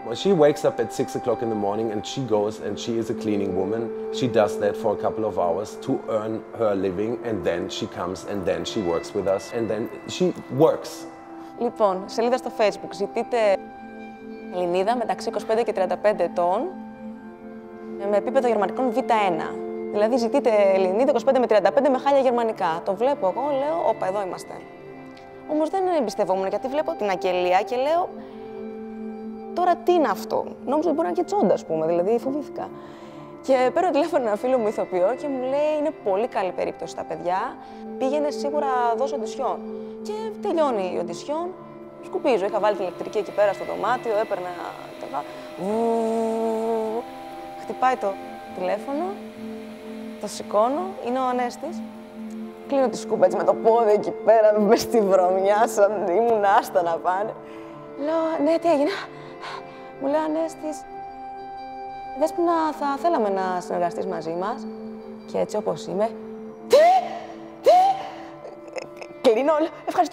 well, she wakes up at 6 o'clock in the morning and she goes and she is a cleaning woman. She does that for a couple of hours to earn her living and then she comes and then she works with us and then she works. Λοιπόν, σελίδα στο Facebook. Ζητείτε Ελληνίδα μεταξύ 25 και 35 ετών με επίπεδο γερμανικών Β1. Δηλαδή ζητείτε Ελληνίδα 25 με 35 με χάλια γερμανικά. Το βλέπω εγώ, λέω, όπα, εδώ είμαστε. Όμως δεν εμπιστευόμουν γιατί βλέπω την αγγελία και λέω, τώρα τι είναι αυτό. Νόμιζα ότι μπορεί να είναι και τσόντα, ας πούμε, δηλαδή φοβήθηκα. Και παίρνω τηλέφωνο ένα φίλο μου ηθοποιό και μου λέει: είναι πολύ καλή περίπτωση τα παιδιά. Πήγαινε σίγουρα δώσω οντισιόν. Και τελειώνει η οντισιόν. Σκουπίζω. Είχα βάλει την ηλεκτρική εκεί πέρα στο δωμάτιο, έπαιρνα. Χτυπάει το τηλέφωνο, το σηκώνω, είναι ο Ανέστης. Κλείνω τη σκούπα έτσι με το πόδι εκεί πέρα, μες στη βρωμιά, σαν ήμουν άστα να πάνε. Λέω: ναι, τι έγινε. Μου λέει: Ανέστης, Δέσποινα, θα θέλαμε να συνεργαστείς μαζί μας. Και έτσι όπως είμαι, τι! Κλείνω,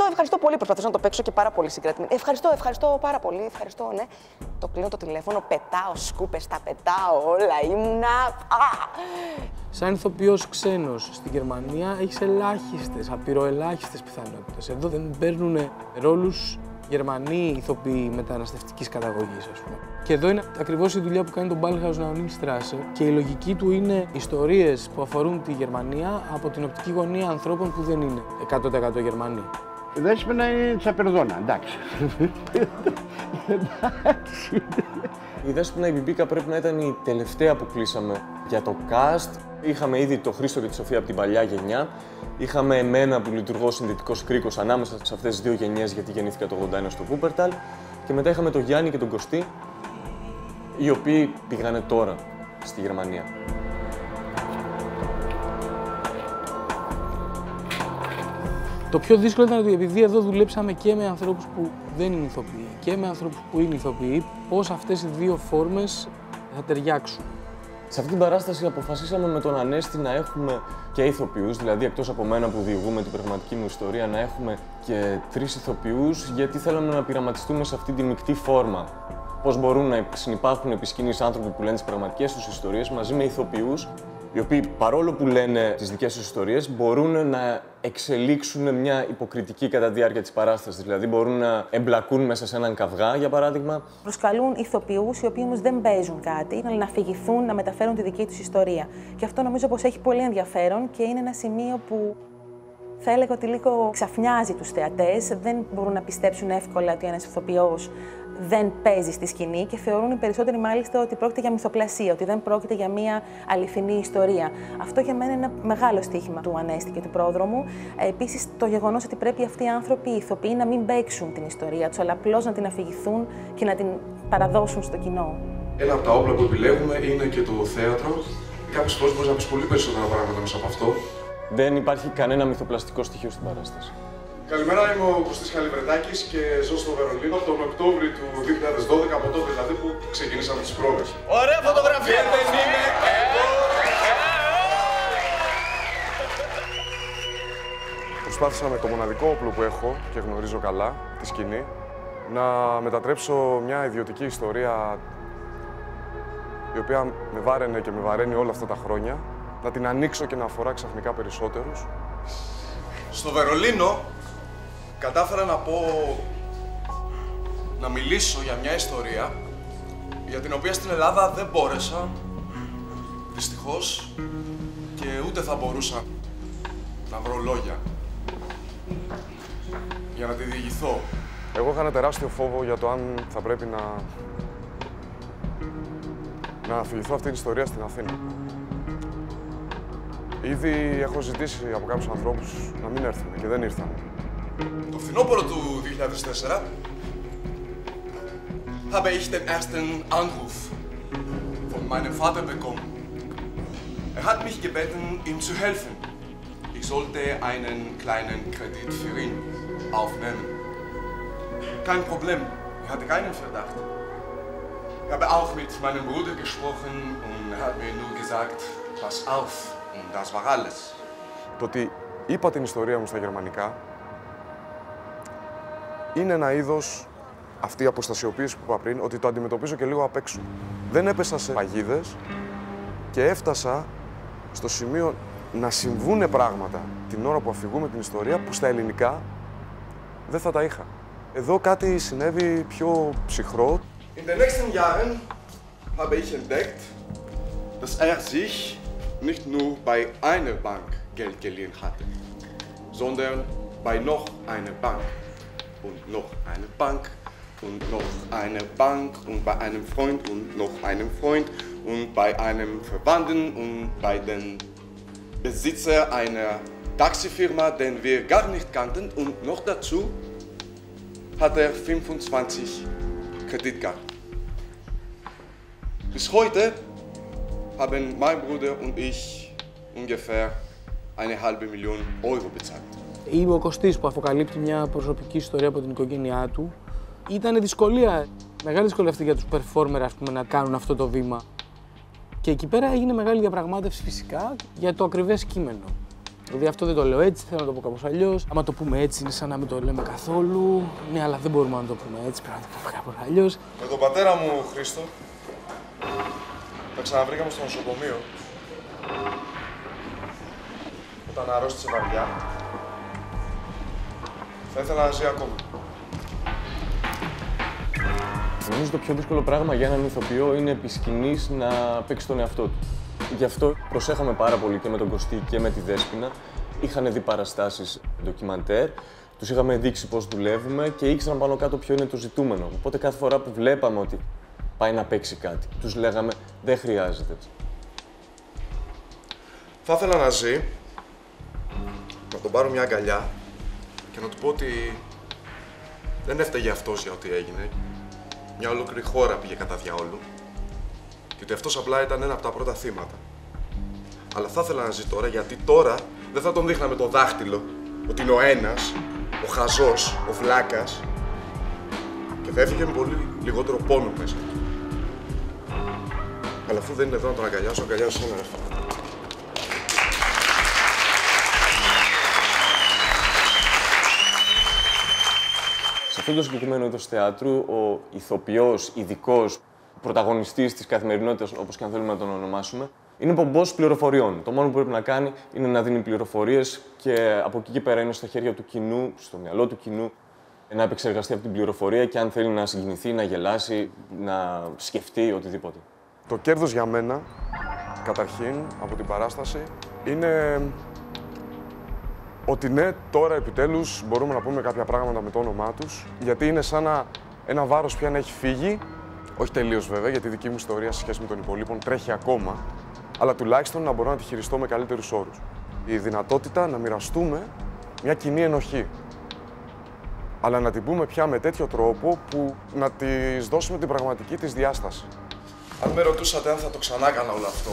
ευχαριστώ πολύ. Προσπαθήσω να το παίξω και πάρα πολύ συγκρατημένη. Ευχαριστώ πάρα πολύ, ευχαριστώ, ναι. Το κλείνω το τηλέφωνο, πετάω σκούπες, τα πετάω όλα, ήμουνα... Σαν ηθοποιός ξένος στην Γερμανία έχεις ελάχιστες, απειροελάχιστες πιθανότητες. Εδώ δεν παίρνουν ρόλους Γερμανοί ηθοποιοί μεταναστευτικής καταγωγής, ας πούμε. Και εδώ είναι ακριβώς η δουλειά που κάνει το Ballhaus Neonstrasse και η λογική του είναι ιστορίες που αφορούν τη Γερμανία από την οπτική γωνία ανθρώπων που δεν είναι 100% Γερμανοί. Η Δέσποινα είναι τσαπερδόνα, εντάξει. Η Δέσποινα η Μπιμπίκα πρέπει να ήταν η τελευταία που κλείσαμε για το cast. Είχαμε ήδη το Χρήστο και τη Σοφία από την παλιά γενιά. Είχαμε εμένα που λειτουργώ συνδετικός κρίκος ανάμεσα σε αυτές τις δύο γενιές, γιατί γεννήθηκα το 81 στο Βούπερταλ. Και μετά είχαμε τον Γιάννη και τον Κωστή, οι οποίοι πήγανε τώρα στη Γερμανία. Το πιο δύσκολο ήταν ότι επειδή εδώ δουλέψαμε και με ανθρώπους που δεν είναι ηθοποιοί και με ανθρώπους που είναι ηθοποιοί, πώς αυτές οι δύο φόρμες θα ταιριάξουν. Σε αυτή την παράσταση αποφασίσαμε με τον Ανέστη να έχουμε και ηθοποιούς, δηλαδή εκτός από μένα που διηγούμε την πραγματική μου ιστορία, να έχουμε και 3 ηθοποιούς, γιατί θέλαμε να πειραματιστούμε σε αυτή τη μεικτή φόρμα. Πώς μπορούν να συνυπάρχουν επί σκηνής άνθρωποι που λένε τις πραγματικές τους ιστορίες μαζί με ηθοποιούς, οι οποίοι παρόλο που λένε τις δικές τους ιστορίες, μπορούν να εξελίξουν μια υποκριτική κατά τη διάρκεια της παράστασης. Δηλαδή, μπορούν να εμπλακούν μέσα σε έναν καυγά, για παράδειγμα. Προσκαλούν ηθοποιούς, οι οποίοι όμως δεν παίζουν κάτι, αλλά να αφηγηθούν, να μεταφέρουν τη δική τους ιστορία. Και αυτό νομίζω πως έχει πολύ ενδιαφέρον και είναι ένα σημείο που θα έλεγα ότι λίγο ξαφνιάζει τους θεατές. Δεν μπορούν να πιστέψουν εύκολα ότι ένας ηθοποιός δεν παίζει στη σκηνή και θεωρούν οι περισσότεροι μάλιστα ότι πρόκειται για μυθοπλασία, ότι δεν πρόκειται για μια αληθινή ιστορία. Αυτό για μένα είναι ένα μεγάλο στοίχημα του Ανέστη και του πρόδρομου. Επίσης, το γεγονός ότι πρέπει αυτοί οι άνθρωποι, οι ηθοποιοί, να μην παίξουν την ιστορία τους, αλλά απλώς να την αφηγηθούν και να την παραδώσουν στο κοινό. Ένα από τα όπλα που επιλέγουμε είναι και το θέατρο. Κάποιες φορές μπορείς να πεις πολύ περισσότερα πράγματα μέσα από αυτό. Δεν υπάρχει κανένα μυθοπλαστικό στοιχείο στην παράσταση. Καλημέρα, είμαι ο Κωστής Χαλιβρετάκης και ζω στο Βερολίνο τον Οκτώβρη του 2012, από τότε δηλαδή που ξεκινήσαμε τις πρόβες. Ωραία φωτογραφία! Δεν είναι εδώ! Προσπάθησα με το μοναδικό όπλο που έχω και γνωρίζω καλά, τη σκηνή, να μετατρέψω μια ιδιωτική ιστορία η οποία με βάραινε και με βαραίνει όλα αυτά τα χρόνια, να την ανοίξω και να αφορά ξαφνικά περισσότερους. Στο Βερολίνο κατάφερα να μιλήσω για μια ιστορία για την οποία στην Ελλάδα δεν μπόρεσα, δυστυχώς, και ούτε θα μπορούσα να βρω λόγια για να τη διηγηθώ. Εγώ είχα ένα τεράστιο φόβο για το αν θα πρέπει να αφηγηθώ αυτή την ιστορία στην Αθήνα. Ήδη έχω ζητήσει από κάποιους ανθρώπους να μην έρθουν και δεν ήρθαν. Το φθινόπωρο του 2004 habe ich den ersten Anruf von meinem Vater bekommen. Er hat mich gebeten, ihm zu helfen. Ich sollte einen kleinen Kredit für ihn aufnehmen. Kein Problem, ich hatte keinen Verdacht. Ich habe auch mit meinem Bruder gesprochen und er hat mir nur gesagt, pass auf, und das war alles. Το ότι είπα την ιστορία μου στα γερμανικά είναι ένα είδος, αυτή η αποστασιοποίηση που είπα πριν, ότι το αντιμετωπίζω και λίγο απ' έξω. Δεν έπεσα σε παγίδες και έφτασα στο σημείο να συμβούνε πράγματα την ώρα που αφηγούμε την ιστορία που στα ελληνικά δεν θα τα είχα. Εδώ κάτι συνέβη πιο ψυχρό. In den nächsten Jahren habe ich entdeckt, dass er sich nicht nur bei einer Bank Geld geliehen hatte, sondern bei noch einer Bank und noch einer Bank und noch einer Bank und bei einem Freund und noch einem Freund und bei einem Verwandten und bei dem Besitzer einer Taxifirma, den wir gar nicht kannten, und noch dazu hat er 25 Kreditkarten. Bis heute haben mein Bruder und ich ungefähr 1,5 Million Euro bezahlt. Είμαι ο Κωστής που αποκαλύπτει μια προσωπική ιστορία από την οικογένειά του. Ήταν δυσκολία, μεγάλη δυσκολία αυτή για τους performer, ας πούμε, να κάνουν αυτό το βήμα. Και εκεί πέρα έγινε μεγάλη διαπραγμάτευση φυσικά για το ακριβές κείμενο. Δηλαδή αυτό δεν το λέω έτσι, θέλω να το πω κάπως αλλιώς. Άμα το πούμε έτσι είναι σαν να μην το λέμε καθόλου. Ναι, αλλά δεν μπορούμε να το πούμε έτσι, πρέπει να το πούμε κάπως αλλιώς. Με τον πατέρα μου, Χρήστο, τα ξαναβρήκαμε στο νοσοκομείο όταν αρρώστησε βαριά. Θα ήθελα να ζει ακόμα. Νομίζω το πιο δύσκολο πράγμα για έναν ηθοποιό είναι επί σκηνής να παίξει τον εαυτό του. Γι' αυτό προσέχαμε πάρα πολύ και με τον Κωστή και με τη Δέσποινα. Είχαν δει παραστάσεις ντοκιμαντέρ, τους είχαμε δείξει πώς δουλεύουμε και ήξεραν πάνω κάτω ποιο είναι το ζητούμενο. Οπότε κάθε φορά που βλέπαμε ότι πάει να παίξει κάτι, τους λέγαμε δεν χρειάζεται. Θα ήθελα να ζει, να τον πάρω μια αγκαλιά και να του πω ότι δεν έφταιγε αυτός για ό,τι έγινε. Μια ολόκληρη χώρα πήγε κατά διαόλου και ότι αυτός απλά ήταν ένα από τα πρώτα θύματα. Αλλά θα ήθελα να ζει τώρα, γιατί τώρα δεν θα τον δείχναμε το δάχτυλο ότι είναι ο ένας, ο χαζός, ο βλάκας, και θα έφυγε με πολύ λιγότερο πόνο μέσα του. Αλλά αφού δεν είναι εδώ να τον αγκαλιάσω, αγκαλιάσω ένα ρεφά. Σε αυτό το συγκεκριμένο είδος θεάτρου, ο ηθοποιός, ειδικός, πρωταγωνιστής της καθημερινότητας, όπως και αν θέλουμε να τον ονομάσουμε, είναι ο πομπός πληροφοριών. Το μόνο που πρέπει να κάνει είναι να δίνει πληροφορίες και από εκεί και πέρα είναι στα χέρια του κοινού, στο μυαλό του κοινού, να επεξεργαστεί από την πληροφορία και αν θέλει να συγκινηθεί, να γελάσει, να σκεφτεί οτιδήποτε. Το κέρδος για μένα, καταρχήν, από την παράσταση, είναι ότι ναι, τώρα επιτέλους μπορούμε να πούμε κάποια πράγματα με το όνομά τους, γιατί είναι σαν ένα βάρος πια να έχει φύγει, όχι τελείως βέβαια, γιατί η δική μου ιστορία σε σχέση με τον υπολείπων τρέχει ακόμα, αλλά τουλάχιστον να μπορώ να τη χειριστώ με καλύτερους όρους. Η δυνατότητα να μοιραστούμε μια κοινή ενοχή, αλλά να την πούμε πια με τέτοιο τρόπο που να της δώσουμε την πραγματική της διάσταση. Αν με ρωτούσατε αν θα το ξανά έκανα όλο αυτό,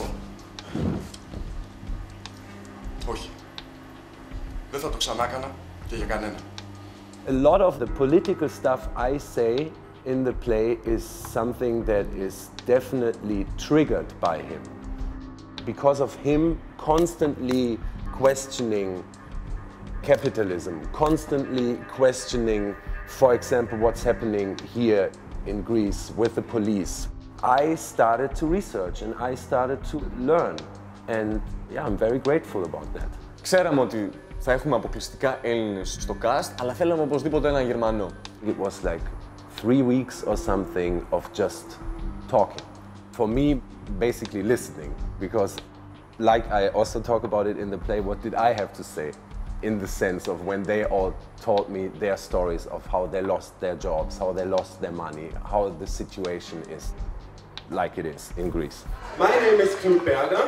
όχι. Δεν θα το ξανά έκανα και για κανένα. A lot of the political stuff I say in the play is something that is definitely triggered by him. Because of him constantly questioning capitalism, constantly questioning, for example, what's happening here in Greece with the police. I started to research and I started to learn. And yeah, I'm very grateful about that. Ξέραμε ότι θα έχουμε αποκλειστικά Έλληνες στο cast, αλλά θέλαμε οπωσδήποτε έναν Γερμανό. It was like 3 weeks or something of just talking. For me, basically listening, because like I also talk about it in the play, what did I have to say? In the sense of when they all told me their stories of how they lost their jobs, how they lost their money, how the situation is like it is in Greece. My name is Knut Berger,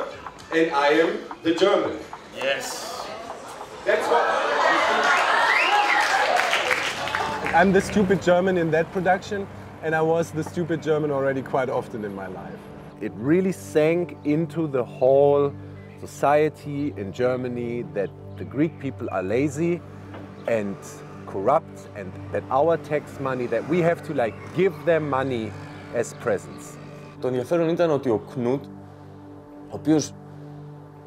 and I am the German. Yes. That's what... I'm the stupid German in that production, and I was the stupid German already quite often in my life. It really sank into the whole society in Germany that the Greek people are lazy and corrupt, and that our tax money, that we have to like give them money as presents. Το ενδιαφέρον ήταν ότι ο Κνούτ, ο οποίος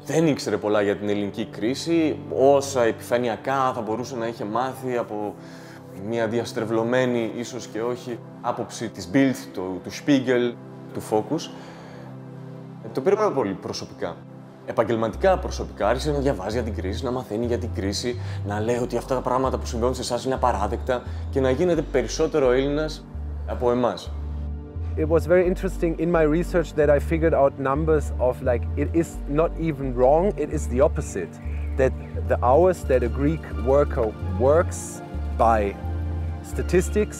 δεν ήξερε πολλά για την ελληνική κρίση, όσα επιφανειακά θα μπορούσε να είχε μάθει από μια διαστρεβλωμένη, ίσως και όχι, άποψη της Bild, του Spiegel, του Focus, το πήρε πάρα πολύ προσωπικά. Επαγγελματικά προσωπικά άρχισε να διαβάζει για την κρίση, να μαθαίνει για την κρίση, να λέει ότι αυτά τα πράγματα που συμβαίνουν σε εσάς είναι απαράδεκτα και να γίνεται περισσότερο Έλληνας από εμάς. It was very interesting in my research that I figured out numbers of like, it is not even wrong, it is the opposite. That the hours that a Greek worker works by statistics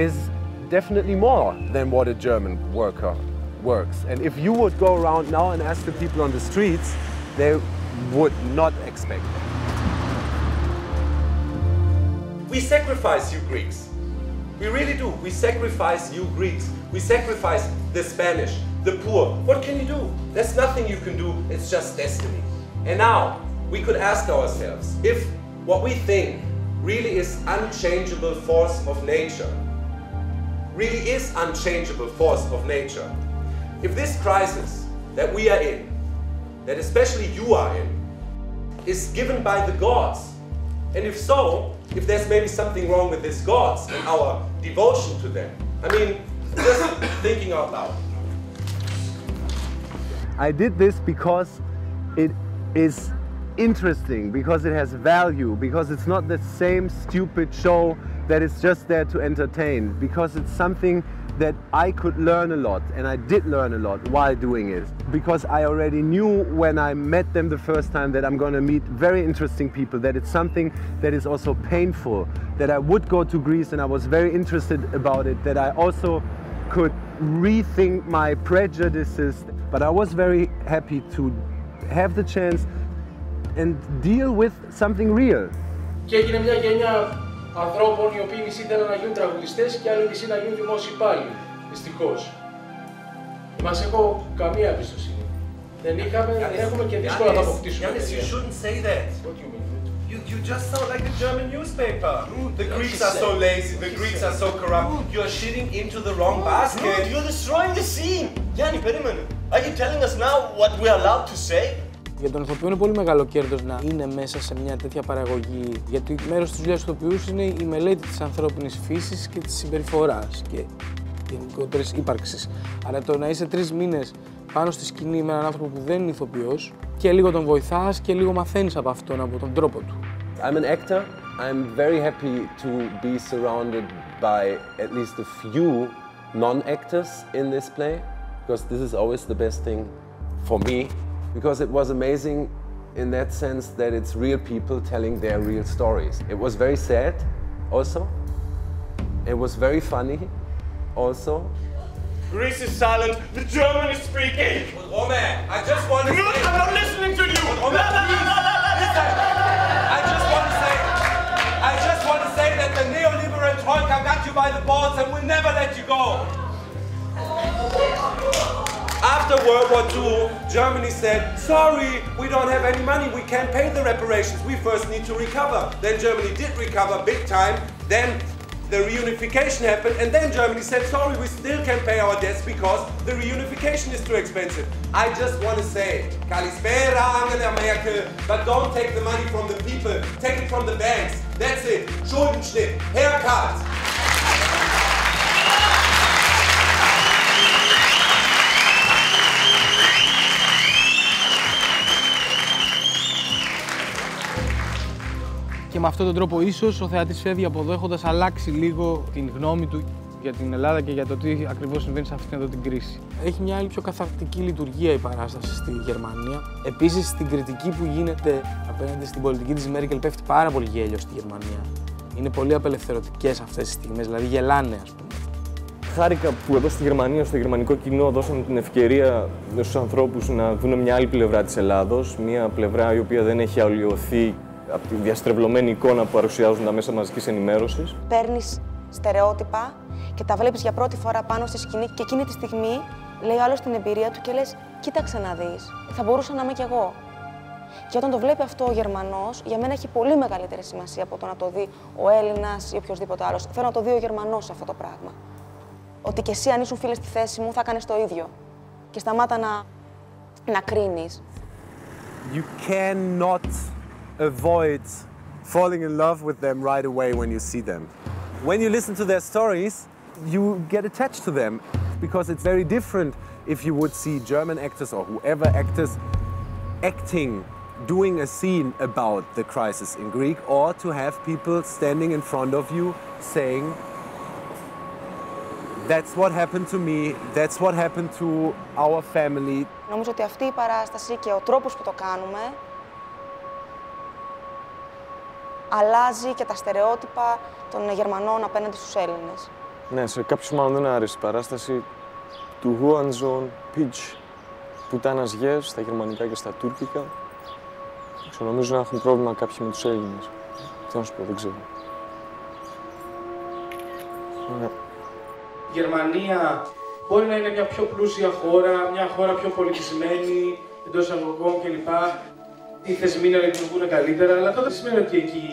is definitely more than what a German worker works. And if you would go around now and ask the people on the streets, they would not expect that. We sacrifice you Greeks. We really do. We sacrifice you Greeks. We sacrifice the Spanish, the poor. What can you do? There's nothing you can do. It's just destiny. And now we could ask ourselves if what we think really is unchangeable force of nature, really is unchangeable force of nature. If this crisis that we are in, that especially you are in, is given by the gods, and if so, if there's maybe something wrong with these gods and our devotion to them. I mean, just thinking out loud. I did this because it is interesting, because it has value, because it's not the same stupid show that is just there to entertain, because it's something that I could learn a lot, and I did learn a lot while doing it. Because I already knew when I met them the first time that I'm going to meet very interesting people, that it's something that is also painful, that I would go to Greece and I was very interested about it, that I also could rethink my prejudices. But I was very happy to have the chance and deal with something real. Και έγινε μια γενιά ανθρώπων οι οποίοι μισοί θέλουν να γίνουν τραγουδιστές και άλλοι μισοί να γίνουν δημόσιοι υπάλληλοι. Δυστυχώς. Μας έχω καμία εμπιστοσύνη. Δεν έχουμε και δύσκολα να αποκτήσουμε. Yannis, you shouldn't say that. What do you mean? You just sound like a German newspaper. The Greeks are so lazy, the Greeks are so corrupt. You're shitting into the wrong basket. You're destroying the scene. Γιάννη, περίμενε. Are you telling us now what we're allowed to say? Για τον ηθοποιό είναι πολύ μεγάλο κέρδος να είναι μέσα σε μια τέτοια παραγωγή, γιατί μέρος της δουλειάς του ηθοποιού είναι η μελέτη της ανθρώπινης φύσης και της συμπεριφοράς και γενικότερης ύπαρξης. Άρα το να είσαι 3 μήνες πάνω στη σκηνή με έναν άνθρωπο που δεν είναι ηθοποιός και λίγο τον βοηθάς και λίγο μαθαίνεις από αυτόν, από τον τρόπο του. I'm an actor. I'm very happy to be surrounded by at least a few non-actors in this play, because this is always the best thing for me. Because it was amazing in that sense that it's real people telling their real stories. It was very sad also. It was very funny also. Greece is silent, the German is speaking! Roman, I just want to say... No, I'm not listening to you! Roman, listen! I just want to say that the neoliberal troika got you by the balls and will never let you go. After World War II, Germany said, sorry, we don't have any money, we can't pay the reparations, we first need to recover. Then Germany did recover big time, then the reunification happened, and then Germany said, sorry, we still can't pay our debts because the reunification is too expensive. I just want to say, Kalispera Angela Merkel, but don't take the money from the people, take it from the banks. That's it, Schuldenschnitt, haircut. Και με αυτόν τον τρόπο ίσως ο θεατής φεύγει από εδώ έχοντας αλλάξει λίγο την γνώμη του. για την Ελλάδα και για το τι ακριβώς συμβαίνει σε αυτήν εδώ την κρίση. Έχει μια άλλη πιο καθαρκτική λειτουργία η παράσταση στη Γερμανία. Επίσης, στην κριτική που γίνεται απέναντι στην πολιτική της Μέρκελ πέφτει πάρα πολύ γέλιο στη Γερμανία. Είναι πολύ απελευθερωτικές αυτές τις στιγμές, δηλαδή γελάνε, ας πούμε. Χάρηκα που εδώ στη Γερμανία, στο γερμανικό κοινό, δώσαμε την ευκαιρία στους ανθρώπους να δουν μια άλλη πλευρά της Ελλάδος. Μια πλευρά η οποία δεν έχει αλλοιωθεί από τη διαστρεβλωμένη εικόνα που παρουσιάζουν τα μέσα μαζικής ενημέρωσης. Παίρνεις στερεότυπα και τα βλέπεις για πρώτη φορά πάνω στη σκηνή και εκείνη τη στιγμή λέει άλλος την εμπειρία του και λες «Κοίταξε να δεις, θα μπορούσα να είμαι κι εγώ». Και όταν το βλέπει αυτό ο Γερμανός, για μένα έχει πολύ μεγαλύτερη σημασία από το να το δει ο Έλληνας ή οποιοδήποτε άλλος. Θέλω να το δει ο Γερμανός αυτό το πράγμα. Ότι κι εσύ αν ήσουν φίλες στη θέση μου θα κάνεις το ίδιο. Και σταμάτα να κρίνεις. You cannot avoid falling in love with them right away when you see them. When you listen to their stories, you get attached to them because it's very different if you would see German actors or whoever actors acting, doing a scene about the crisis in Greek, or to have people standing in front of you saying, that's what happened to me, that's what happened to our family. Νομίζω ότι αυτή η παράσταση και ο τρόπος που το κάνουμε αλλάζει και τα στερεότυπα των Γερμανών απέναντι στους Έλληνες. Ναι, σε κάποιους μάλλον δεν άρεσε η παράσταση του Huanzon Pitch, πουτάνας γες στα γερμανικά και στα τουρκικά. Νομίζω να έχουν πρόβλημα κάποιοι με τους Έλληνες. Τι να σου πω, δεν ξέρω. Ναι. Η Γερμανία μπορεί να είναι μια πιο πλούσια χώρα, μια χώρα πιο πολιτισμένη, εντός εισαγωγικών κλπ. Οι θεσμοί να λειτουργούν καλύτερα, αλλά αυτό δεν σημαίνει ότι εκεί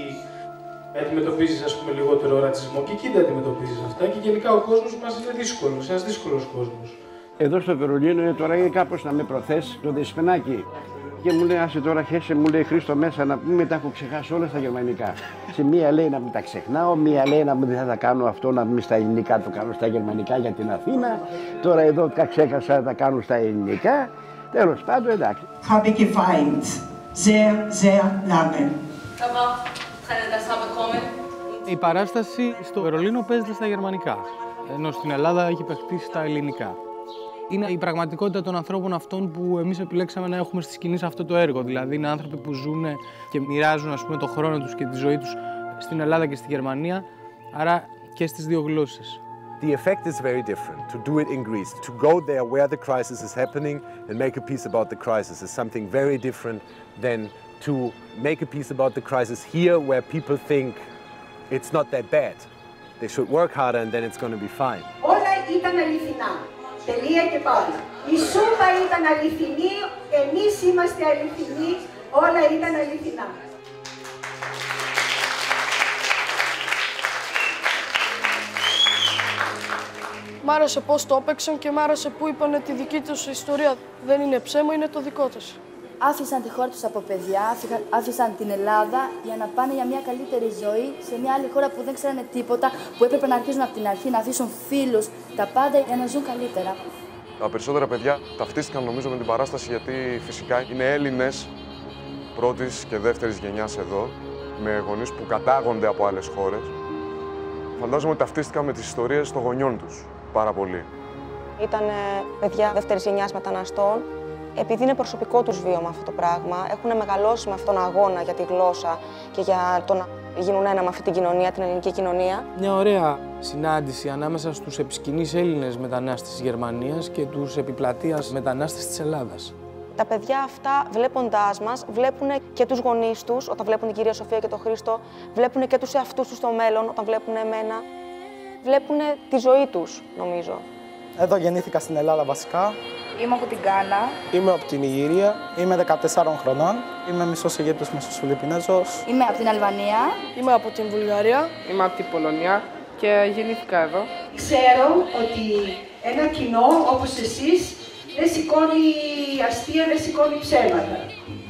αντιμετωπίζεις, ας πούμε, λιγότερο ρατσισμό. Και εκεί δεν αντιμετωπίζεις αυτά. Και γενικά ο κόσμος μας είναι δύσκολος, ένας δύσκολος κόσμος. Εδώ στο Βερολίνο τώρα είναι κάπως να με προθέσει το Δεσποινάκι. Και μου λέει, άσε τώρα χέσε, μου λέει Χρήστο μέσα να πούμε, τα έχω ξεχάσει όλα στα γερμανικά. Σε μία λέει να μην τα ξεχνάω, μία λέει να μην θα τα κάνω αυτό, να μην στα ελληνικά το κάνω στα γερμανικά για την Αθήνα. Τώρα εδώ ξέχασα να τα κάνω στα ελληνικά. Τέλος πάντων, εντάξει. Habe geweint. Sehr, sehr lange. Η παράσταση στο Βερολίνο παίζεται στα γερμανικά, ενώ στην Ελλάδα έχει παιχτεί στα ελληνικά. Είναι η πραγματικότητα των ανθρώπων αυτών που εμείς επιλέξαμε να έχουμε στη σκηνή σε αυτό το έργο. Δηλαδή, είναι άνθρωποι που ζουν και μοιράζουν, ας πούμε, το χρόνο τους και τη ζωή τους στην Ελλάδα και στη Γερμανία, άρα και στις δύο γλώσσες. The effect is very different to do it in Greece. To go there where the crisis is happening and make a piece about the crisis is something very different than to make a piece about the crisis here where people think it's not that bad. They should work harder and then it's going to be fine. Όλα ήταν αληθινά. Τελεία και πάλι. Η Σούμπα ήταν αληθινή, εμείς είμαστε αληθινοί, όλα ήταν αληθινά. Μ' άρεσε πώς το έπαιξαν και μ' άρεσε που είπαν ότι η δική τους ιστορία δεν είναι ψέμα, είναι το δικό τους. Άφησαν τη χώρα τους από παιδιά, άφησαν την Ελλάδα για να πάνε για μια καλύτερη ζωή σε μια άλλη χώρα που δεν ξέρανε τίποτα, που έπρεπε να αρχίσουν από την αρχή, να αφήσουν φίλους, τα πάντα για να ζουν καλύτερα. Τα περισσότερα παιδιά ταυτίστηκαν νομίζω με την παράσταση γιατί φυσικά είναι Έλληνες πρώτης και δεύτερης γενιάς εδώ, με γονείς που κατάγονται από άλλες χώρες. Φαντάζομαι ότι ταυτίστηκαν με τις ιστορίες των γονιών τους πάρα πολύ. Ήταν παιδιά δεύτερης γενιάς μεταναστών. Επειδή είναι προσωπικό τους βίωμα αυτό το πράγμα, έχουν μεγαλώσει με αυτόν τον αγώνα για τη γλώσσα και για το να γίνουν ένα με αυτή την κοινωνία, την ελληνική κοινωνία. Μια ωραία συνάντηση ανάμεσα στους επισκηνείς Έλληνες μετανάστες της Γερμανίας και τους επιπλατείας μετανάστες της Ελλάδας. Τα παιδιά αυτά, βλέποντάς μας, βλέπουν και τους γονείς τους, όταν βλέπουν την κυρία Σοφία και τον Χρήστο, βλέπουν και τους εαυτούς τους στο μέλλον, όταν βλέπουν εμένα. Βλέπουν τη ζωή τους, νομίζω. Εδώ γεννήθηκα στην Ελλάδα βασικά. Είμαι από την Γκάνα. Είμαι από την Ιγυρία. Είμαι 14 χρονών. Είμαι μισός Αιγύπτος, μισός Φιλιππινέζος. Είμαι από την Αλβανία. Είμαι από την Βουλγαρία. Είμαι από την Πολωνία και γεννήθηκα εδώ. Ξέρω ότι ένα κοινό όπως εσείς δεν σηκώνει αστεία, δεν σηκώνει ψέματα.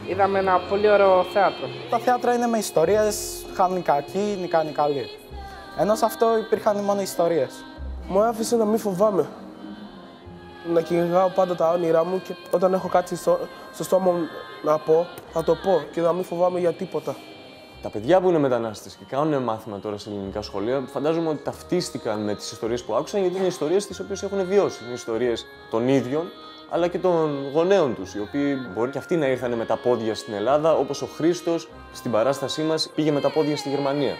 Είδαμε ένα πολύ ωραίο θέατρο. Τα θέατρα είναι με ιστορίες, χάνουν οι κακοί, νικάνε οι καλοί. Ενώ σε αυτό υπήρχαν μόνο ιστορίες. Μου άφησε να μην φοβάμαι. Να κυνηγάω πάντα τα όνειρά μου και όταν έχω κάτι στο στόμα μου να πω, θα το πω και να μην φοβάμαι για τίποτα. Τα παιδιά που είναι μετανάστες και κάνουν μάθημα τώρα σε ελληνικά σχολεία, φαντάζομαι ότι ταυτίστηκαν με τις ιστορίες που άκουσαν, γιατί είναι ιστορίες τις οποίες έχουν βιώσει. Είναι ιστορίες των ίδιων, αλλά και των γονέων τους, οι οποίοι μπορεί και αυτοί να ήρθαν με τα πόδια στην Ελλάδα, όπως ο Χρήστος στην παράστασή μας πήγε με τα πόδια στη Γερμανία.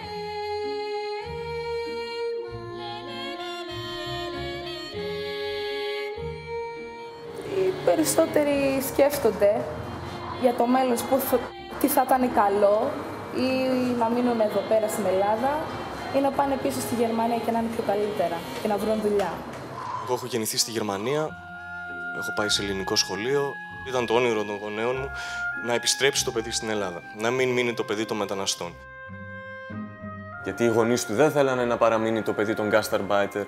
Οι περισσότεροι σκέφτονται για το μέλλον, τι θα ήταν καλό ή να μείνουν εδώ πέρα στην Ελλάδα ή να πάνε πίσω στη Γερμανία και να είναι πιο καλύτερα και να βρουν δουλειά. Εγώ έχω γεννηθεί στη Γερμανία, έχω πάει σε ελληνικό σχολείο. Ήταν το όνειρο των γονέων μου να επιστρέψει το παιδί στην Ελλάδα, να μην μείνει το παιδί των μεταναστών. Γιατί οι γονείς του δεν θέλανε να παραμείνει το παιδί των γκάσταρμπάιτερ,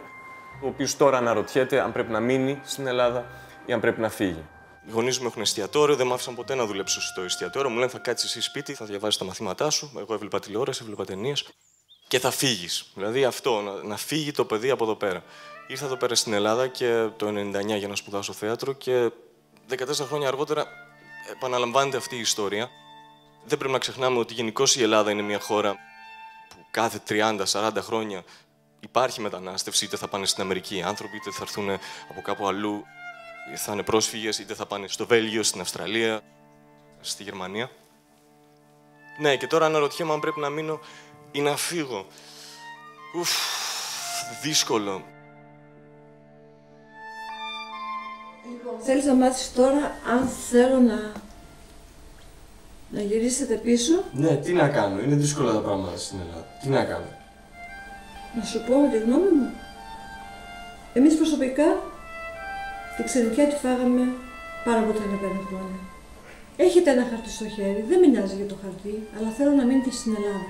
ο οποίος τώρα αναρωτιέται αν πρέπει να μείνει στην Ελλάδα ή αν πρέπει να φύγει. Οι γονείς μου έχουν εστιατόριο, δεν μ' άφησαν ποτέ να δουλέψω στο εστιατόριο. Μου λένε θα κάτσεις εσύ σπίτι, θα διαβάζεις τα μαθήματά σου. Εγώ έβλεπα τηλεόραση, έβλεπα ταινίες και θα φύγεις. Δηλαδή αυτό, να φύγει το παιδί από εδώ πέρα. Ήρθα εδώ πέρα στην Ελλάδα και το 1999 για να σπουδάσω θέατρο και 14 χρόνια αργότερα επαναλαμβάνεται αυτή η ιστορία. Δεν πρέπει να ξεχνάμε ότι γενικώς η Ελλάδα είναι μια χώρα που κάθε 30-40 χρόνια υπάρχει μετανάστευση, είτε θα πάνε στην Αμερική οι άνθρωποι, είτε θα έρθουν από κάπου αλλού. Θα είναι πρόσφυγες, είτε θα πάνε στο Βέλγιο, στην Αυστραλία, στη Γερμανία. Ναι, και τώρα αναρωτιέμαι αν πρέπει να μείνω ή να φύγω. Δύσκολο. Θέλεις να μάθεις τώρα αν θέλω να γυρίσετε πίσω? Ναι, τι να κάνω. Είναι δύσκολα τα πράγματα στην Ελλάδα. Τι να κάνω. Να σου πω τη γνώμη μου. Εμείς προσωπικά την ξενιτιά τη φάγαμε πάνω από 35 χρόνια. Έχετε ένα χαρτί στο χέρι, δεν με νοιάζει για το χαρτί, αλλά θέλω να μείνετε στην Ελλάδα.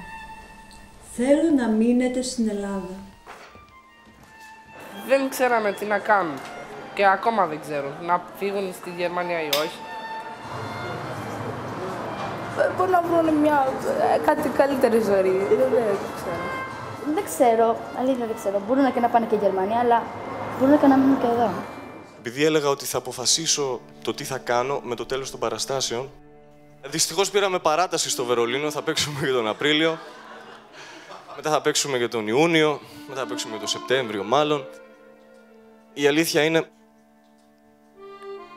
Θέλω να μείνετε στην Ελλάδα. Δεν ξέραμε τι να κάνουν και ακόμα δεν ξέρουν. Να φύγουν στη Γερμανία ή όχι. Μπορεί να βρουν κάτι καλύτερη ζωή. Δεν ξέρω, αλήθεια δεν ξέρω. Μπορούν και να πάνε και Γερμανία, αλλά μπορούν και να μείνουν και εδώ. Επειδή έλεγα ότι θα αποφασίσω το τι θα κάνω με το τέλος των παραστάσεων, δυστυχώς πήραμε παράταση στο Βερολίνο, θα παίξουμε για τον Απρίλιο, μετά θα παίξουμε για τον Ιούνιο, μετά θα παίξουμε για τον Σεπτέμβριο μάλλον. Η αλήθεια είναι,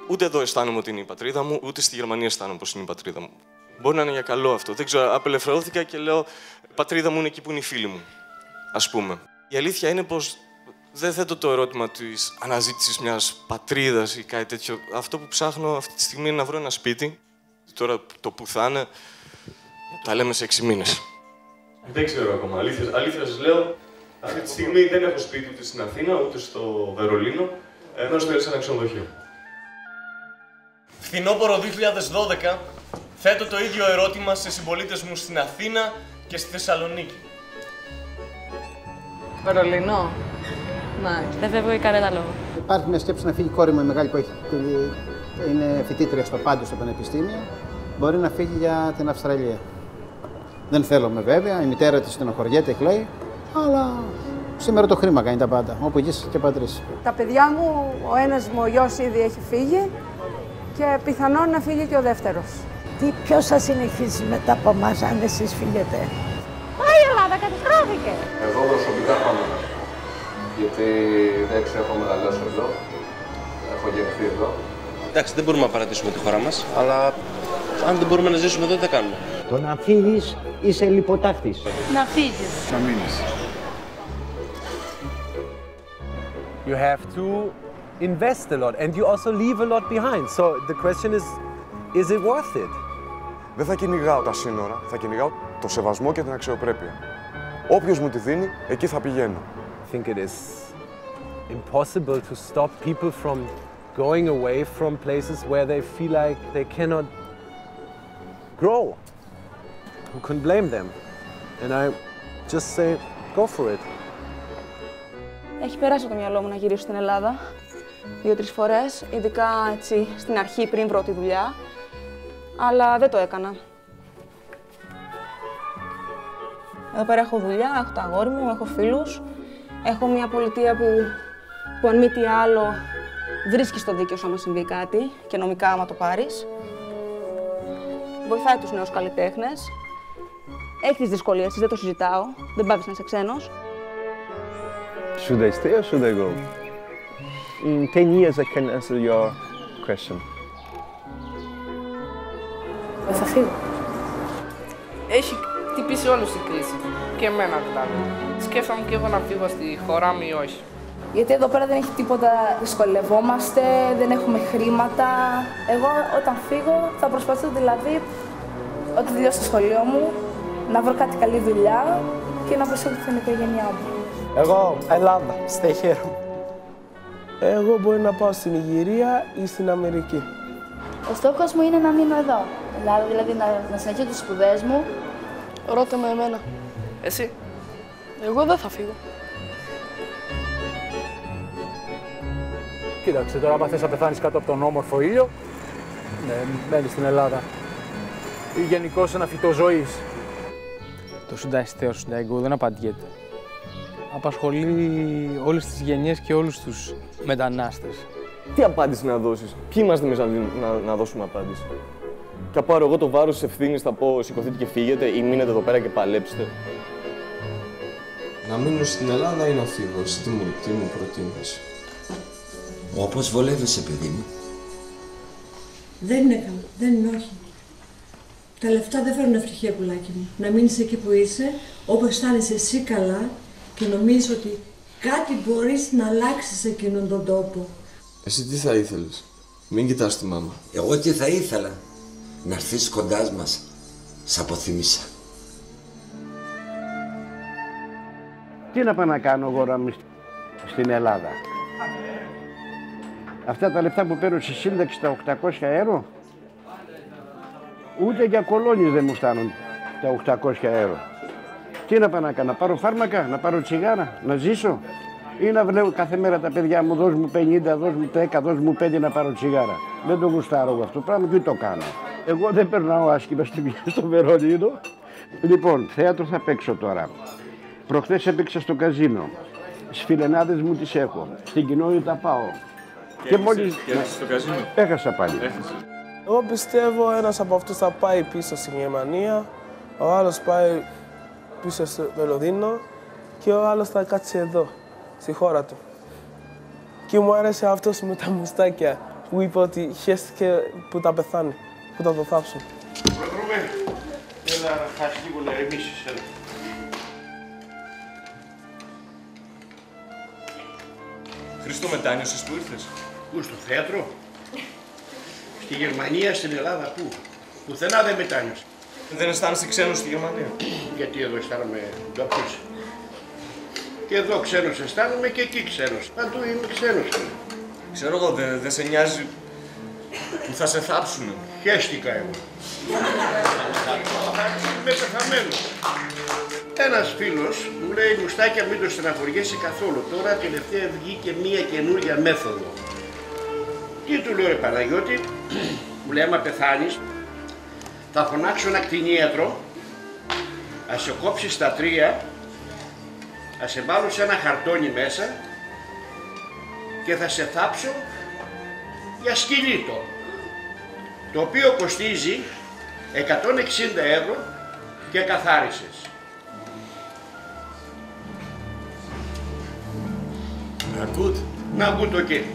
ούτε εδώ αισθάνομαι ότι είναι η πατρίδα μου, ούτε στη Γερμανία αισθάνομαι πως είναι η πατρίδα μου. Μπορεί να είναι για καλό αυτό, δεν ξέρω, απελευθερώθηκα και λέω, πατρίδα μου είναι εκεί που είναι οι φίλοι μου, ας πούμε. Η αλήθεια είναι πως δεν θέτω το ερώτημα της αναζήτησης μιας πατρίδας ή κάτι τέτοιο. Αυτό που ψάχνω αυτή τη στιγμή είναι να βρω ένα σπίτι. Τώρα το που θα είναι, τα λέμε σε 6 μήνες. Δεν ξέρω ακόμα. Αλήθεια σας λέω, αυτή τη στιγμή δεν έχω σπίτι ούτε στην Αθήνα, ούτε στο Βερολίνο. Μένω στο ένα ξενοδοχείο. Φθινόπωρο 2012, θέτω το ίδιο ερώτημα σε συμπολίτες μου στην Αθήνα και στη Θεσσαλονίκη. Βερολίνο. Ναι, δεν φεύγω για κανένα λόγο. Υπάρχει μια σκέψη να φύγει η κόρη μου, η μεγάλη που είναι φοιτήτρια στο Πάντιο στο Πανεπιστήμιο. Μπορεί να φύγει για την Αυστραλία. Δεν θέλουμε βέβαια, η μητέρα της στενοχωριέται, κλαίει, αλλά σήμερα το χρήμα κάνει τα πάντα, όπου γης και πατρίς. Τα παιδιά μου, ο ένας μου ο γιος ήδη έχει φύγει και πιθανόν να φύγει και ο δεύτερος. Ποιος θα συνεχίσει μετά από εμάς αν εσείς φύγετε? Πάει η Ελλάδα, καταστράφηκε. Εγώ προσωπικά πάμε. Γιατί δεν ξέρω, έχω μεγαλώσει εδώ, έχω γεννηθεί εδώ. Εντάξει, δεν μπορούμε να παρατήσουμε τη χώρα μας, αλλά αν δεν μπορούμε να ζήσουμε εδώ, τι θα κάνουμε. Το να φύγεις είσαι λιποτάκτης. Να φύγεις. Να μείνεις. You have to invest a lot and you also leave a lot behind. So the question is it worth it? Δεν θα κυνηγάω τα σύνορα, θα κυνηγάω το σεβασμό και την αξιοπρέπεια. Όποιος μου τη δίνει, εκεί θα πηγαίνω. I think it is impossible to stop people from going away from places where they feel like they cannot grow. Who can blame them? And I just say, go for it. Έχει περάσει από το μυαλό μου να γυρίσω στην Ελλάδα 2-3 φορές, ειδικά έτσι στην αρχή πριν βρω τη δουλειά, αλλά δεν το έκανα. Εδώ πέρα έχω δουλειά, έχω το αγόρι μου, έχω φίλους. Έχω μια πολιτεία που αν μη τι άλλο βρίσκει στο δίκαιο άμα συμβεί κάτι και νομικά άμα το πάρεις. Βοηθάει τους νέους καλλιτέχνες. Έχεις δυσκολίες, δεν το συζητάω. Δεν πάβεις να είσαι ξένος. Should I stay or should I go? In 10 years I can answer your question. Θα φύγω. Έχει χτυπήσει όλους η κρίση. Και εμένα δηλαδή. Σκέφτομαι και εγώ να φύγω στη χώρα μου ή όχι. Γιατί εδώ πέρα δεν έχει τίποτα, δυσκολευόμαστε, δεν έχουμε χρήματα. Εγώ όταν φύγω θα προσπαθήσω δηλαδή, όταν τελειώσω το σχολείο μου, να βρω κάτι καλή δουλειά και να προσέλθω στην οικογένειά μου. Εγώ, Ελλάδα, stay here. Εγώ μπορεί να πάω στην Ιγυρία ή στην Αμερική. Ο στόχος μου είναι να μείνω εδώ. Δηλαδή να συνεχίσω τις σπουδές μου. Ρώτα με εμένα. Εσύ? Εγώ δεν θα φύγω. Κοίταξε, τώρα άμα θες να πεθάνεις κάτω από τον όμορφο ήλιο, ναι, μένεις στην Ελλάδα. Ή γενικώς ένα φυτό ζωής. Το συνταστέο συνταϊκό δεν απαντιέται. Απασχολεί όλες τις γενιές και όλους τους μετανάστες. Τι απάντηση να δώσεις, ποιοι είμαστε εμείς να δώσουμε απάντηση. Και πάρω εγώ το βάρος της ευθύνης, θα πω σηκωθείτε και φύγετε ή μείνετε εδώ πέρα και παλέψτε. Να μείνω στην Ελλάδα ή να φύγω, εσύ τι μου προτείνεις? Όπως βολεύεσαι, παιδί μου. Δεν είναι καλό, δεν είναι όχι. Τα λεφτά δεν φέρνουν ευτυχία, πουλάκι μου. Να μείνεις εκεί που είσαι, όπως αισθάνεσαι εσύ καλά και νομίζεις ότι κάτι μπορείς να αλλάξεις σε εκείνον τον τόπο. Εσύ τι θα ήθελες? Μην κοιτάς τη μάμα. Εγώ τι θα ήθελα? Να έρθεις κοντά μας. Σ' αποθυμίσα. Τι να πάω να κάνω εγώ στην Ελλάδα? Αυτά τα λεφτά που παίρνω στη σύνταξη, τα 800 ευρώ, ούτε για κολόνιες δεν μου φτάνουν τα 800 ευρώ. Τι να πάω να κάνω, να πάρω φάρμακα, να πάρω τσιγάρα, να ζήσω ή να βλέπω κάθε μέρα τα παιδιά μου, δώσ' μου 50, δώσ' μου 10, δώσ' μου 5 να πάρω τσιγάρα. Δεν το γουστάρω εγώ αυτό το πράγμα και το κάνω. Εγώ δεν περνάω άσχημα στο Βερολίνο. Λοιπόν, θέατρο θα παίξω τώρα. Προχθές έπαιξα στο καζίνο. Στις φιλενάδες μου τις έχω. Στην κοινότητα πάω. Και μόλις... στο καζίνο. Έχασα πάλι. Εγώ πιστεύω ένας από αυτούς θα πάει πίσω στην Γερμανία, ο άλλος πάει πίσω στο Βερολίνο και ο άλλος θα κάτσει εδώ, στη χώρα του. Και μου άρεσε αυτός με τα μουστάκια που είπε ότι χέστηκε που τα πεθάνει, που θα το θάψουν. Προχωρούμε. Έλα να χάσει λίγο να ρεμίσεις. Χρήστο, μετάνιωσες που ήρθες? Πού, στο θέατρο? Στη Γερμανία, στην Ελλάδα, πού? Πουθενά δεν μετάνιωσα. Δεν αισθάνεσαι ξένος στη Γερμανία? Γιατί εδώ αισθάνομαι ντόπιος. Και εδώ ξένος αισθάνομαι και εκεί ξένος. Παντού είμαι ξένος. Ξέρω εγώ, δεν σε νοιάζει που θα σε θάψουνε? Χέστηκα εγώ. Είμαι πεθαμένος. Ένας φίλος μου λέει, Μουστάκια, μην το στεναχωριέσαι καθόλου. Τώρα τελευταία βγήκε μία καινούργια μέθοδο. Τι του λέω, ρε Παναγιώτη? Μου λέει, άμα πεθάνεις, θα φωνάξω ένα κτηνίατρο, θα σε κόψει στα 3, θα σε βάλω σε ένα χαρτόνι μέσα και θα σε θάψω για σκυλίτο, το οποίο κοστίζει 160 ευρώ και καθάρισες. Να ακούτε. Να ακούτε εκεί.